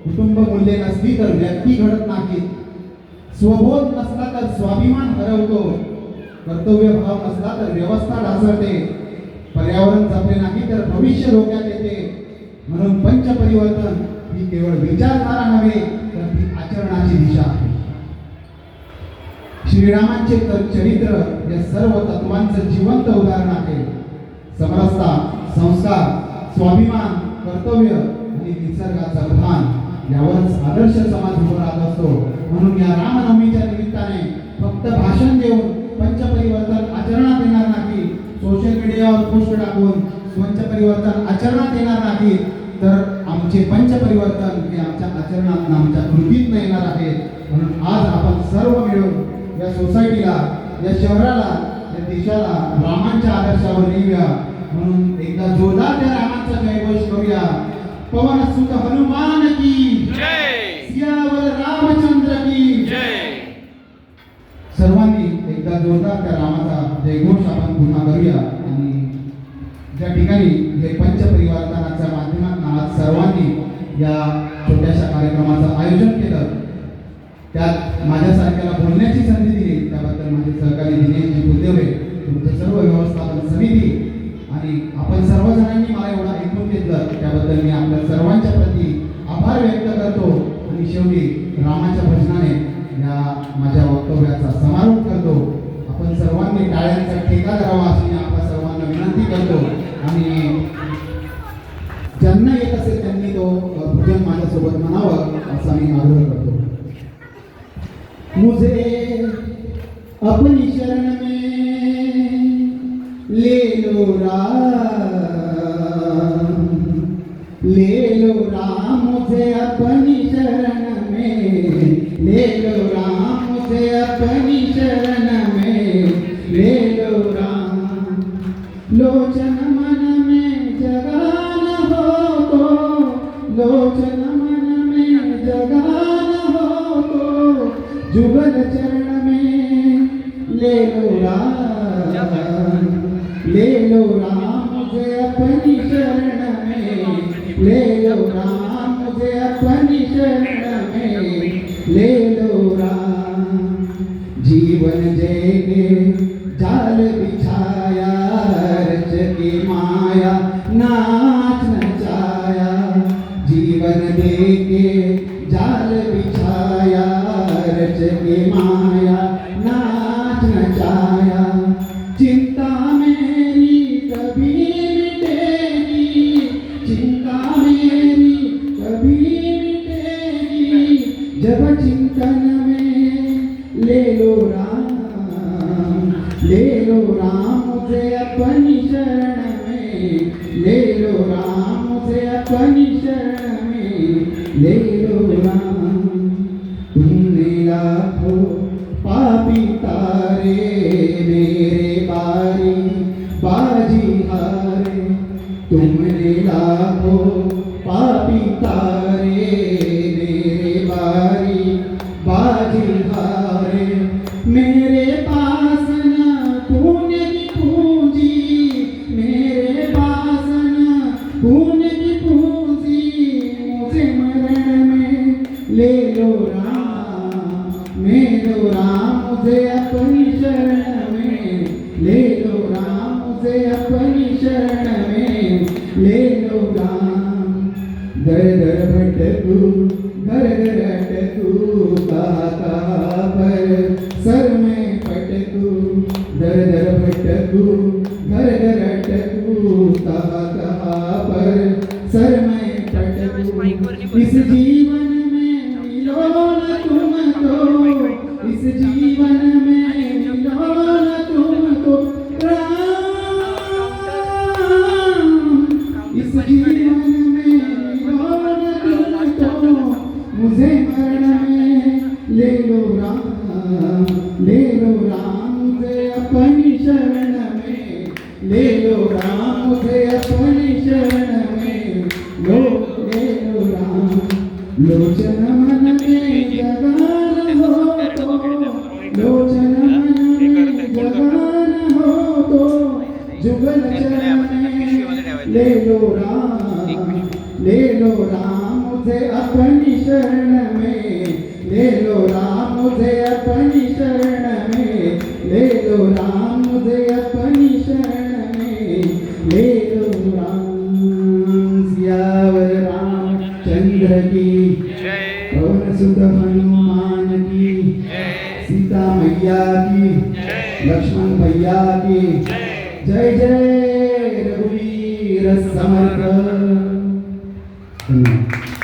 कुटुंब मूल्ये नसली तर व्यक्ती घडत नाहीत, स्वबोध नसला तर स्वाभिमान हरवतो, कर्तव्य भाव नसला तर व्यवस्था ढासळते, पर्यावरण जपले नाही तर भविष्य धोक्यात येते. म्हणून पंचपरिवर्तन ही केवळ विचारधारा नव्हे तर ती आचरणाची दिशा आहे. श्रीरामांचे चरित्र या सर्व तत्वांचं जिवंत उदाहरण आहे. समरसता, संस्कार, स्वाभिमान, कर्तव्य आणि निसर्गाचं भान यावरच आदर्श समाज उभा राहत असतो. म्हणून या रामनवमीच्या निमित्ताने फक्त भाषण देऊन पंचपरिवर्तन आचरणात येणार नाही, सोशल मीडियावर पोस्ट टाकून पंचपरिवर्तन आचरणात येणार नाही, तर आमचे पंचपरिवर्तन हे आमच्या आचरणात, आमच्या कृतीत येणार आहे. म्हणून आज आपण सर्व मिळून या सोसायटीला, या शहराला, या देशाला रामांच्या आदर्शावर नेऊया. म्हणून एकदा जोरदार त्या रामांचा जयघोष करूया. पवन सुत हनुमान की जय, सियावर रामचंद्र की जय. सर्वांनी एकदा जोरदार त्या रामाचा जयघोष आपण पुन्हा करूया. आणि ज्या ठिकाणी हे पंचपरिवर्तनाच्या माध्यमातून आज सर्वांनी या छोट्याशा कार्यक्रमाचं आयोजन केलं, त्यात माझ्यासारख्याला बोलण्याची संधी दिली त्याबद्दल माझे सहकारी दिनेशजी बुद्धेवे, तुमचं सर्व व्यवस्थापन समिती आणि आपण सर्वजणांनी मला एवढा ऐकून घेतलं त्याबद्दल मी आपल्या सर्वांच्या प्रती आभार व्यक्त करतो. आणि शेवटी रामाच्या भजनाने या माझ्या वक्तव्याचा समारोप करतो. आपण सर्वांनी टाळ्यांचा ठेका करावा अशी मी आपल्या सर्वांना विनंती करतो. आणि ज्यांना येत असेल त्यांनी तो भजन माझ्यासोबत म्हणावं असा मी आग्रह करतो. मुझे अपनी शरण में ले लो राम, मुझे अपनी शरण में ले लो राम, मुझे अपनी शरण में ले लो राम. लोचन मन में जगान हो तो, लोचन मन में जगान हो तो, जुगल चरण में ले लो राम, ले लो राम, मुझे अपनी शरण में ले लो राम, मुझे अपनी शरण में ले लो राम. जीवन जैगे जाल बिछाया, रच के माया नाच नचाया, जीवन देके जाल बिछाया, रच के माया नाच नचाया. चिंता मेरी कभी मिटेगी, चिंता मेरी कभी मिटेगी, जब चिंतन में ले लो राम, ले लो राम, मुझे अपनी शरण में ले लो राम, मुझे अपनी शरण में ले लो राम. तुमने लाखों पापी तारे मेरे बारी बाजी हारे, तुमने लाखों पापी तारे मेरे बारी बाजी हारे. मेरे पास न पुण्य की पूंजी, मेरे पास न पुण्य की पूंजी, मुझे अपनी शरण में ले लो राम। दर दर भटकू घर घर अटकू कहाँ पर सर में पटकू। दर दर भटकू घर घर अटकू कहाँ पर सर में पटकू। इस जीवन में मिलो न तुमको, इस जीवन में मिलो न तुमको राम। इस जीवन में मिलो न तुमको, मुझे मरण में ले लो राम। ले लो राम मुझे अपनी शरण में, ले लो राम मुझे अपनी शरण में। ले लो राम। लोचन मन में जगान हो तो, लोचन मन में जगान हो तो, जुगल चरण में ले लो राम। ले लो राम मुझे अपनी शरण में, ले लो राम मुझे अपनी शरण में। ले लो राम मुझे अपनी शरण में, ले लो राम। सियावर रामचंद्र की जय पवन सुत हनुमान की, जय सीता मैया की, लक्ष्मण भैया की जय जय रघुवीर समर्थ। धन्यवाद।